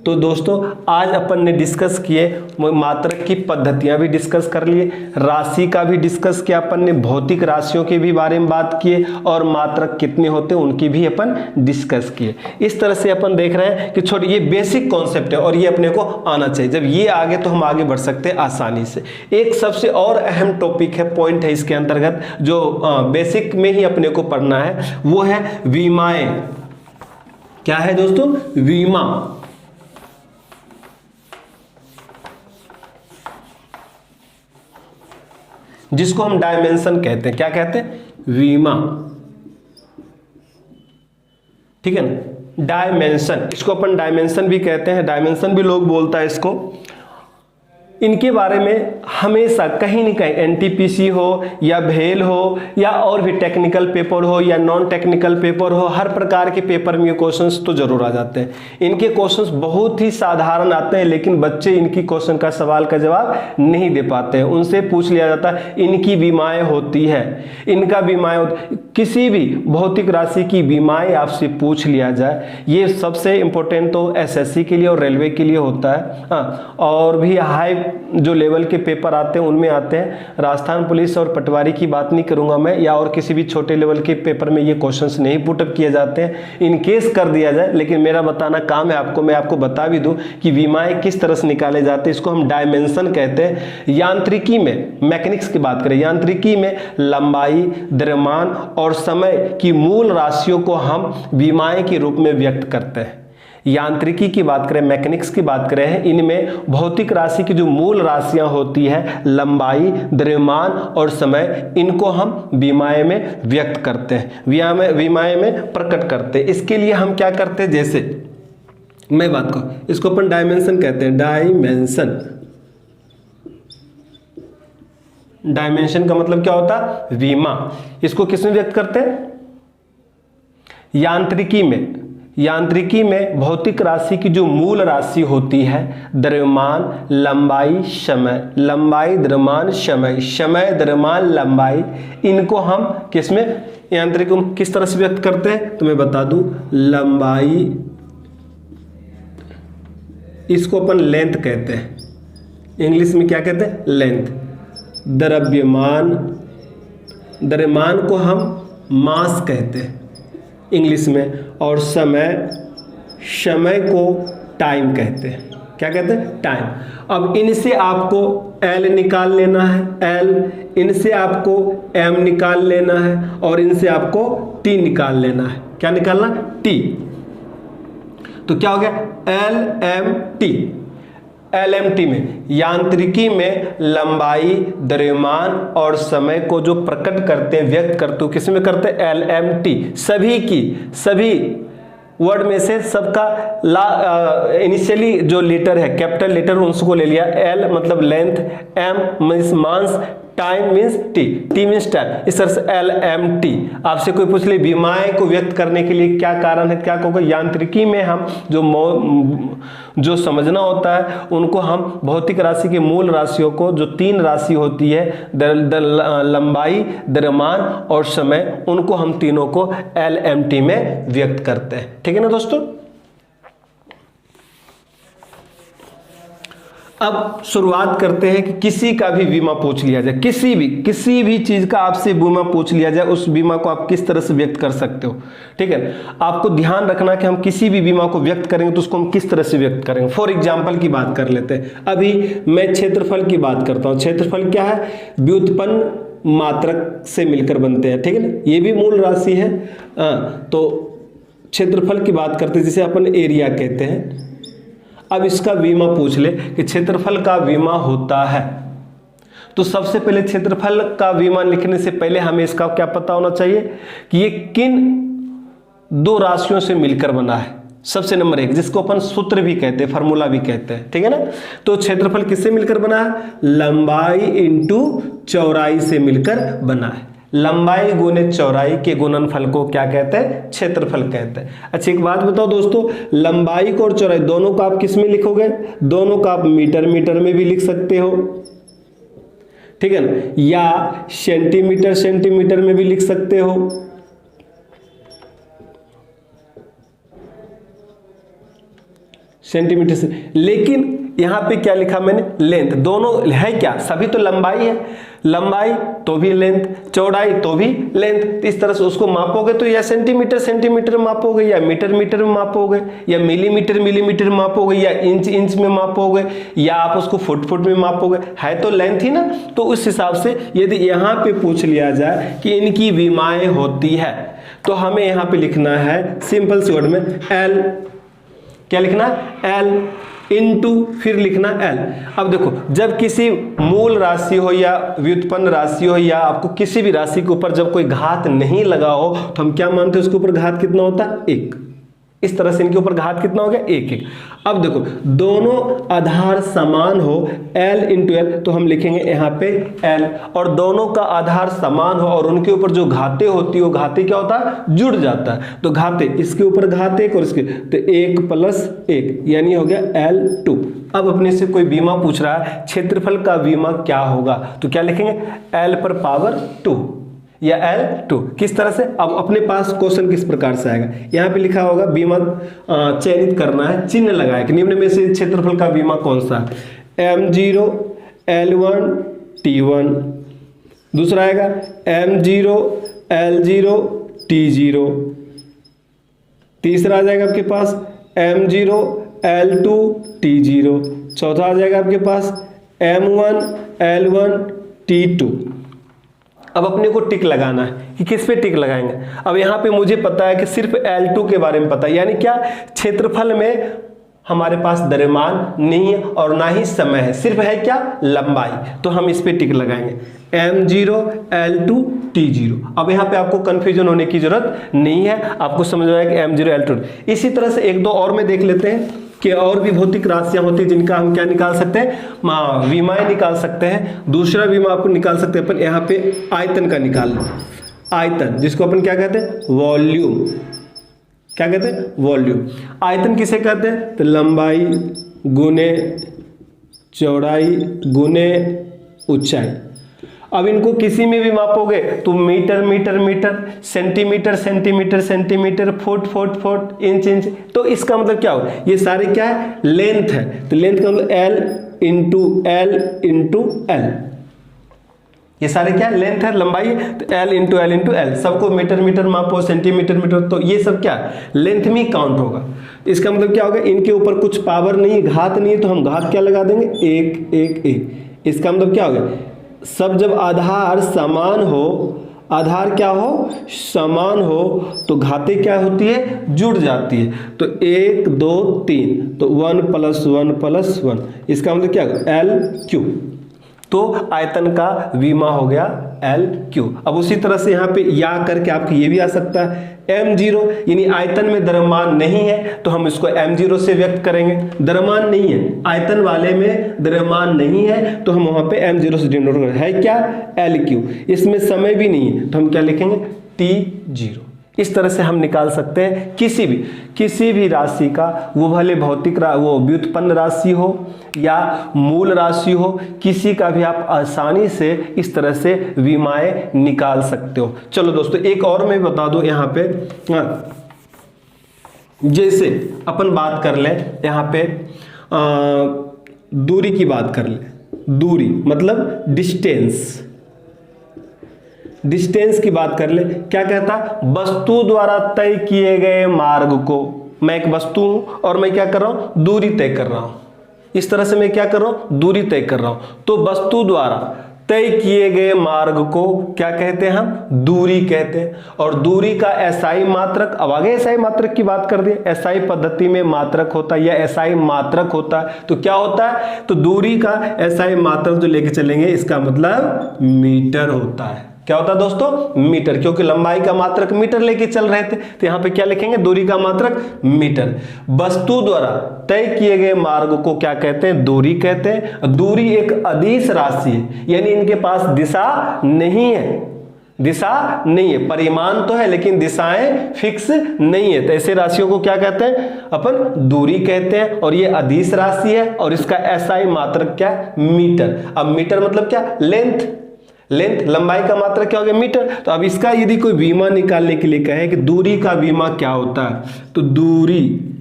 तो दोस्तों आज अपन ने डिस्कस किए, मात्रक की पद्धतियां भी डिस्कस कर लिए, राशि का भी डिस्कस किया अपन ने, भौतिक राशियों के भी बारे में बात किए, और मात्रक कितने होते हैं उनकी भी अपन डिस्कस किए। इस तरह से अपन देख रहे हैं कि छोटे ये बेसिक कॉन्सेप्ट है और ये अपने को आना चाहिए। जब ये आगे तो हम आगे बढ़ सकते हैं आसानी से। एक सबसे और अहम टॉपिक है, पॉइंट है इसके अंतर्गत जो बेसिक में ही अपने को पढ़ना है, वो है विमाएं। क्या है दोस्तों? विमा। जिसको हम डायमेंशन कहते हैं। क्या कहते हैं? विमा। ठीक है ना, डायमेंशन, इसको अपन डायमेंशन भी कहते हैं, डायमेंशन भी लोग बोलता है इसको। इनके बारे में हमेशा कहीं न कहीं एनटीपीसी हो या भेल हो या और भी टेक्निकल पेपर हो या नॉन टेक्निकल पेपर हो, हर प्रकार के पेपर में ये क्वेश्चंस तो जरूर आ जाते हैं। इनके क्वेश्चंस बहुत ही साधारण आते हैं, लेकिन बच्चे इनकी क्वेश्चन का सवाल का जवाब नहीं दे पाते हैं। उनसे पूछ लिया जाता है इनकी बीमाएं होती है, इनका बीमाएं होती, किसी भी भौतिक राशि की बीमाएं आपसे पूछ लिया जाए, ये सबसे इंपॉर्टेंट तो एसएससी के लिए और रेलवे के लिए होता है। हाँ, और भी हाई जो लेवल के पेपर आते हैं उनमें आते हैं। राजस्थान पुलिस और पटवारी की बात नहीं करूंगा मैं, या और किसी भी छोटे लेवल के पेपर में ये क्वेश्चंस नहीं पुटअप किए जाते हैं। इन केस कर दिया जाए, लेकिन मेरा बताना काम है आपको, मैं आपको बता भी दूं कि विमाएं किस तरह से निकाले जाते हैं। इसको हम डायमेंशन कहते हैं। यांत्रिकी में, मैकेनिक्स की बात करें, यांत्रिकी में लंबाई, द्रव्यमान और समय की मूल राशियों को हम विमाएं के रूप में व्यक्त करते हैं। यांत्रिकी की बात करें, मैकेनिक्स की बात करें, इनमें भौतिक राशि की जो मूल राशियां होती है, लंबाई, द्रव्यमान और समय, इनको हम विमाएं में व्यक्त करते हैं, विमाएं में प्रकट करते हैं। इसके लिए हम क्या करते हैं, जैसे मैं बात करूं, इसको अपन डायमेंशन कहते हैं। डायमेंशन, डायमेंशन का मतलब क्या होता है? विमा। इसको किसमें व्यक्त करते हैं? यांत्रिकी में। यांत्रिकी में भौतिक राशि की जो मूल राशि होती है, द्रव्यमान, लंबाई, समय, लंबाई, द्रव्यमान, समय, समय, द्रव्यमान, लंबाई, इनको हम किसमें, यांत्रिकी में किस तरह से व्यक्त करते हैं तो मैं बता दूं, लंबाई, इसको अपन लेंथ कहते हैं, इंग्लिश में क्या कहते हैं? लेंथ। द्रव्यमान, द्रव्यमान को हम मास कहते हैं इंग्लिश में, और समय, समय को टाइम कहते हैं। क्या कहते हैं? टाइम। अब इनसे आपको एल निकाल लेना है, एल, इनसे आपको एम निकाल लेना है, और इनसे आपको टी निकाल लेना है। क्या निकालना? टी। तो क्या हो गया? L M T. एलएमटी में, यांत्रिकी में लंबाई, द्रव्यमान और समय को जो प्रकट करते हैं, व्यक्त करते हो, किस में करते हैं? एलएमटी। सभी वर्ड में से सबका इनिशियली जो लेटर है कैपिटल लेटर उसको ले लिया। एल मतलब length, M means mass, time means T, T means time, इस तरह से एल एम टी। आपसे कोई पूछ ले विमाएं को व्यक्त करने के लिए क्या कारण है, क्या कहोगे? यांत्रिकी में हम जो समझना होता है उनको हम भौतिक राशि के मूल राशियों को, जो 3 राशि होती है लंबाई, द्रव्यमान और समय, उनको हम तीनों को एल एम टी में व्यक्त करते हैं। ठीक है ना दोस्तों। अब शुरुआत करते हैं कि किसी का भी बीमा पूछ लिया जाए, किसी भी चीज का आपसे बीमा पूछ लिया जाए, उस बीमा को आप किस तरह से व्यक्त कर सकते हो। ठीक है, आपको ध्यान रखना कि हम किसी भी बीमा को व्यक्त करेंगे तो उसको हम किस तरह से व्यक्त करेंगे। फॉर एग्जांपल की बात कर लेते हैं। अभी मैं क्षेत्रफल की बात करता हूं। क्षेत्रफल क्या है? व्युत्पन्न मात्रक से मिलकर बनते हैं। ठीक है ना, ये भी मूल राशि है। तो क्षेत्रफल की बात करते हैं, जिसे अपन एरिया कहते हैं। अब इसका बीमा पूछ ले कि क्षेत्रफल का बीमा होता है, तो सबसे पहले क्षेत्रफल का बीमा लिखने से पहले हमें इसका क्या पता होना चाहिए कि ये किन 2 राशियों से मिलकर बना है। सबसे नंबर 1, जिसको अपन सूत्र भी कहते हैं, फार्मूला भी कहते हैं। ठीक है ना, तो क्षेत्रफल किससे मिलकर बना है? लंबाई इंटू चौड़ाई से मिलकर बना है। लंबाई गुने चौड़ाई के गुणनफल को क्या कहते हैं? क्षेत्रफल कहते हैं। अच्छा एक बात बताओ दोस्तों, लंबाई को और चौड़ाई दोनों को आप किस में लिखोगे? दोनों का आप मीटर में भी लिख सकते हो। ठीक है ना, या सेंटीमीटर में भी लिख सकते हो। सेंटीमीटर से, लेकिन यहां पे क्या लिखा मैंने? लेंथ। दोनों है क्या? सभी तो लंबाई है, लंबाई तो भी लेंथ, चौड़ाई तो भी लेंथ। इस तरह से उसको मापोगे तो या सेंटीमीटर मापोगे, या मीटर में मापोगे, या मिलीमीटर में मापोगे, या इंच में मापोगे, या आप उसको फुट में मापोगे। है तो लेंथ ही ना। तो उस हिसाब से यदि यहां पे पूछ लिया जाए कि इनकी विमाएं होती है, तो हमें यहां पे लिखना है सिंपल सी वर्ड में एल। क्या लिखना? एल इंटू फिर लिखना एल। अब देखो, जब किसी मूल राशि हो या व्युत्पन्न राशि हो या आपको किसी भी राशि के ऊपर जब कोई घात नहीं लगा हो, तो हम क्या मानते हैं? उसके ऊपर घात कितना होता है? 1। इस तरह से इनके ऊपर घात कितना हो गया? 1। अब देखो, दोनों आधार समान हो, L इंटू एल, तो हम लिखेंगे यहाँ पे L। और दोनों का आधार समान हो और उनके ऊपर जो घाते होती है, वो घाते क्या होता है? जुड़ जाता है। तो घाते, इसके ऊपर घात 1 और इसके, तो 1 + 1 यानी हो गया L2। अब अपने से कोई बीमा पूछ रहा है, क्षेत्रफल का बीमा क्या होगा, तो क्या लिखेंगे? L⁻2 या L2। किस तरह से? अब अपने पास क्वेश्चन किस प्रकार से आएगा? यहाँ पे लिखा होगा बीमा चयनित करना है, चिन्ह लगाए कि निम्न में से क्षेत्रफल का बीमा कौन सा है? M0 L1 T1। दूसरा आएगा M0 L0 T0। तीसरा आ जाएगा आपके पास M0 L2 T0। चौथा आ जाएगा आपके पास M1 L1 T2। अब अपने को टिक लगाना है कि किस पे टिक लगाएंगे। अब यहाँ पे मुझे पता है कि सिर्फ L2 के बारे में पता है, यानी क्या? क्षेत्रफल में हमारे पास द्रव्यमान नहीं है और ना ही समय है, सिर्फ है क्या? लंबाई। तो हम इस पे टिक लगाएंगे M0 L2 T0। अब यहाँ पे आपको कंफ्यूजन होने की जरूरत नहीं है, आपको समझ में आएगा कि M0 L2। इसी तरह से 1-2 और में देख लेते हैं कि और भी भौतिक राशियां होती हैं जिनका हम क्या निकाल सकते हैं? विमाएं निकाल सकते हैं। दूसरा विमा आपको निकाल सकते हैं अपन यहाँ पे आयतन का निकाल लें। आयतन, जिसको अपन क्या कहते हैं? वॉल्यूम। क्या कहते हैं? वॉल्यूम। आयतन किसे कहते हैं? तो लंबाई गुने चौड़ाई गुने ऊंचाई। अब इनको किसी में भी मापोगे तो मीटर, सेंटीमीटर, फुट, इंच। तो इसका मतलब क्या हो? ये सारे क्या है? लेंथ है। तो लेंथ का मतलब L ये सारे क्या है? लेंथ है, लंबाई है। तो L सबको मीटर मापो, सेंटीमीटर, तो ये सब क्या है? लेंथ में काउंट होगा। इसका मतलब क्या होगा? इनके ऊपर कुछ पावर नहीं, घात नहीं है, तो हम घात क्या लगा देंगे? 1। इसका मतलब क्या होगा? सब जब आधार समान हो, आधार क्या हो? समान हो, तो घातें क्या होती है? जुड़ जाती है। तो 1 2 3, तो 1 + 1 + 1। इसका मतलब क्या होगा? L3। तो आयतन का विमा हो गया LQ। अब उसी तरह से यहाँ पे या करके आपको ये भी आ सकता है m0, यानी आयतन में द्रव्यमान नहीं है तो हम इसको m0 से व्यक्त करेंगे। द्रव्यमान नहीं है, आयतन वाले में द्रव्यमान नहीं है तो हम वहां पे m0 से डिनोट करेंगे। है क्या? LQ। इसमें समय भी नहीं है तो हम क्या लिखेंगे? T0। इस तरह से हम निकाल सकते हैं किसी भी राशि का, वो भले भौतिक वो व्युत्पन्न राशि हो या मूल राशि हो, किसी का भी आप आसानी से इस तरह से विमाएं निकाल सकते हो। चलो दोस्तों एक और मैं बता दूं यहाँ पे, जैसे अपन बात कर ले यहाँ पे दूरी की बात कर ले। दूरी मतलब डिस्टेंस की बात कर ले। क्या कहता? वस्तु द्वारा तय किए गए मार्ग को, मैं एक वस्तु हूं और मैं क्या कर रहा हूं? दूरी तय कर रहा हूं। इस तरह से मैं क्या कर रहा हूं? दूरी तय कर रहा हूं। तो वस्तु द्वारा तय किए गए मार्ग को क्या कहते हैं? हम दूरी कहते हैं। और दूरी का एसआई मात्रक, अब आगे एसआई मात्रक की बात कर दिए। एसआई पद्धति में मात्रक होता है या एसआई मात्रक होता है तो क्या होता है? तो दूरी का एसआई मात्रक जो लेके चलेंगे इसका मतलब मीटर होता है। क्या होता है दोस्तों? मीटर, क्योंकि लंबाई का मात्रक मीटर लेके चल रहे थे तो यहां पे क्या लिखेंगे? दूरी का मात्रक मीटर। वस्तु द्वारा तय किए गए मार्ग को क्या कहते हैं? दूरी कहते हैं। दूरी एक अदिश राशि है, यानी इनके पास दिशा नहीं है, परिमाण तो है लेकिन दिशाएं फिक्स नहीं है। तो ऐसे राशियों को क्या कहते हैं? अपन दूरी कहते हैं। और ये अदिश राशि है और इसका एसआई मात्रक क्या है? मीटर। अब मीटर मतलब क्या? लेंथ, लंबाई का मात्रक क्या हो गया? मीटर। तो अब इसका यदि कोई विमा निकालने के लिए कहे कि दूरी का विमा क्या होता है, तो दूरी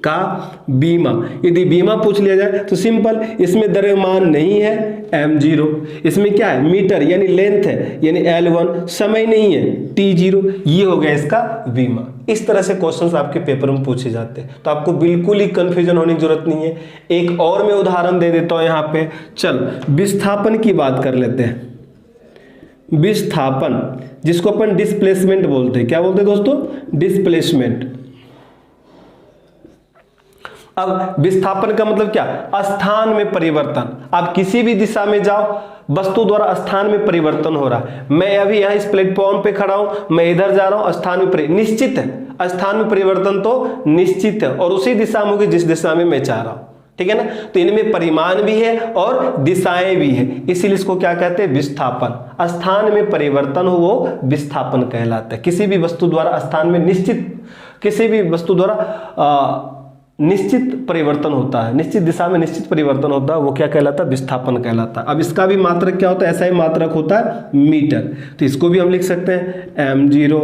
का बीमा, यदि बीमा पूछ लिया जाए तो सिंपल, इसमें द्रव्यमान नहीं है m0, इसमें क्या है? मीटर यानी लेंथ है यानी L1, समय नहीं है T0, ये हो गया इसका बीमा। इस तरह से क्वेश्चंस आपके पेपर में पूछे जाते हैं, तो आपको बिल्कुल ही कंफ्यूजन होने की जरूरत नहीं है। एक और मैं उदाहरण दे देता हूं यहाँ पे। चल विस्थापन की बात कर लेते हैं। विस्थापन जिसको अपन डिस्प्लेसमेंट बोलते हैं। क्या बोलते हैं दोस्तों? डिस्प्लेसमेंट। अब विस्थापन का मतलब क्या? स्थान में परिवर्तन। आप किसी भी दिशा में जाओ, वस्तु द्वारा स्थान में परिवर्तन हो रहा है। मैं अभी यहाँ इस प्लेटफॉर्म पे खड़ा हूं, मैं इधर जा रहा हूं, स्थान में निश्चित है, स्थान में परिवर्तन तो निश्चित है और उसी दिशा में होगी जिस दिशा में मैं चाह रहा हूं। ठीक है ना? तो इनमें परिमाण भी है और दिशाएं भी है, इसीलिए इसको क्या कहते हैं? विस्थापन। स्थान में परिवर्तन हो वो विस्थापन कहलाता है। किसी भी वस्तु द्वारा स्थान में किसी भी वस्तु द्वारा निश्चित परिवर्तन होता है, निश्चित दिशा में निश्चित परिवर्तन होता है, वो क्या कहलाता है? विस्थापन कहलाता है। अब इसका भी मात्रक क्या होता है? ऐसा ही मात्रक होता है मीटर। तो इसको भी हम लिख सकते हैं m0,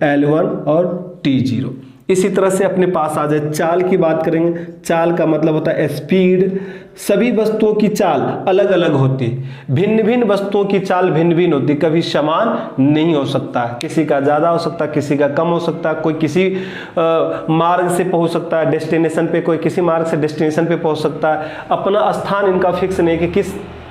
L1 और T0। इसी तरह से अपने पास आ जाए चाल की बात करेंगे। चाल का मतलब होता है स्पीड। सभी वस्तुओं की चाल अलग अलग होती है, भिन्न भिन्न वस्तुओं की चाल भिन्न भिन्न होती है, कभी समान नहीं हो सकता है। किसी का ज़्यादा हो सकता है, किसी का कम हो सकता है। कोई किसी मार्ग से पहुंच सकता है डेस्टिनेशन पे, कोई किसी मार्ग से डेस्टिनेशन पे पहुंच सकता है। अपना स्थान इनका फिक्स नहीं कि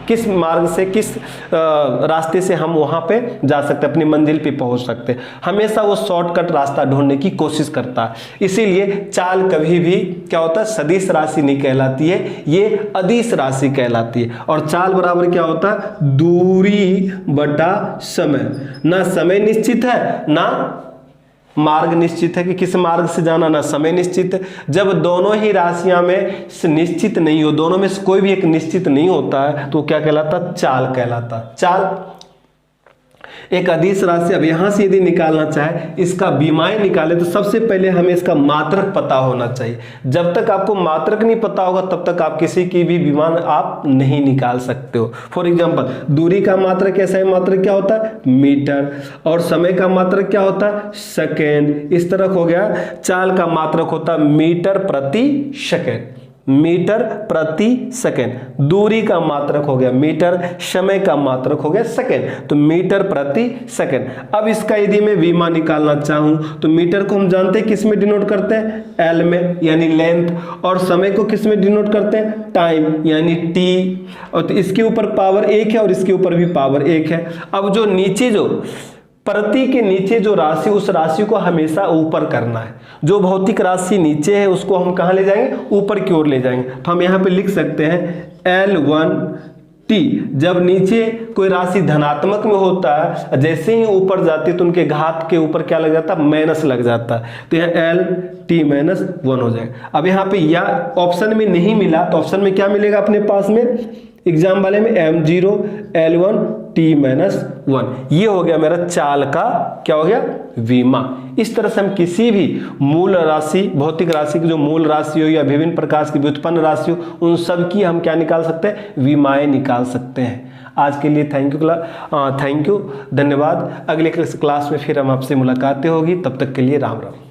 किस मार्ग से, किस रास्ते से हम वहां पे जा सकते हैं, अपनी मंजिल पे पहुंच सकते हैं। हमेशा वो शॉर्टकट रास्ता ढूंढने की कोशिश करता है। इसीलिए चाल कभी भी क्या होता है? सदिश राशि नहीं कहलाती है, ये अदिश राशि कहलाती है। और चाल बराबर क्या होता है? दूरी बटा समय। ना समय निश्चित है ना मार्ग निश्चित है कि किस मार्ग से जाना, ना समय निश्चित है। जब दोनों ही राशियां में निश्चित नहीं हो, दोनों में से कोई भी एक निश्चित नहीं होता है, तो क्या कहलाता? चाल कहलाता। चाल एक अदिश राशि। अब यहां से यदि निकालना चाहे, इसका विमाएं निकाले, तो सबसे पहले हमें इसका मात्रक पता होना चाहिए। जब तक आपको मात्रक नहीं पता होगा तब तक आप किसी की भी विमान आप नहीं निकाल सकते हो। फॉर एग्जांपल, दूरी का मात्रक ऐसा मात्रक क्या होता है? मीटर। और समय का मात्रक क्या होता है? सेकेंड। इस तरह हो गया। चाल का मात्रक होता है मीटर प्रति सेकेंड। मीटर प्रति सेकेंड। दूरी का मात्रक हो गया मीटर, समय का मात्रक हो गया सेकेंड, तो मीटर प्रति सेकेंड। अब इसका यदि मैं विमा निकालना चाहूं तो मीटर को हम जानते हैं किस में डिनोट करते हैं? एल में यानी लेंथ। और समय को किस में डिनोट करते हैं? टाइम यानी टी। और तो इसके ऊपर पावर 1 है और इसके ऊपर भी पावर 1 है। अब जो नीचे जो प्रति के नीचे जो राशि, उस राशि को हमेशा ऊपर करना है। जो भौतिक राशि नीचे है उसको हम कहाँ ले जाएंगे? ऊपर की ओर ले जाएंगे। तो हम यहाँ पे लिख सकते हैं L1 टी, जब नीचे कोई राशि धनात्मक में होता है, जैसे ही ऊपर जाती है तो उनके घात के ऊपर क्या लग जाता है, माइनस लग जाता है, तो यहाँ एल टी माइनस 1 हो जाएगा। अब यहाँ पे या ऑप्शन में नहीं मिला तो ऑप्शन में क्या मिलेगा अपने पास में, एग्जाम वाले में m0 l1 t माइनस 1, ये हो गया मेरा चाल का क्या हो गया, विमा। इस तरह से हम किसी भी मूल राशि, भौतिक राशि की जो मूल राशि हो या विभिन्न प्रकार की व्युत्पन्न राशि हो, उन सब की हम क्या निकाल सकते हैं, विमाएं निकाल सकते हैं। आज के लिए थैंक यू, धन्यवाद। अगले क्लास में फिर हम आपसे मुलाकातें होगी, तब तक के लिए राम राम।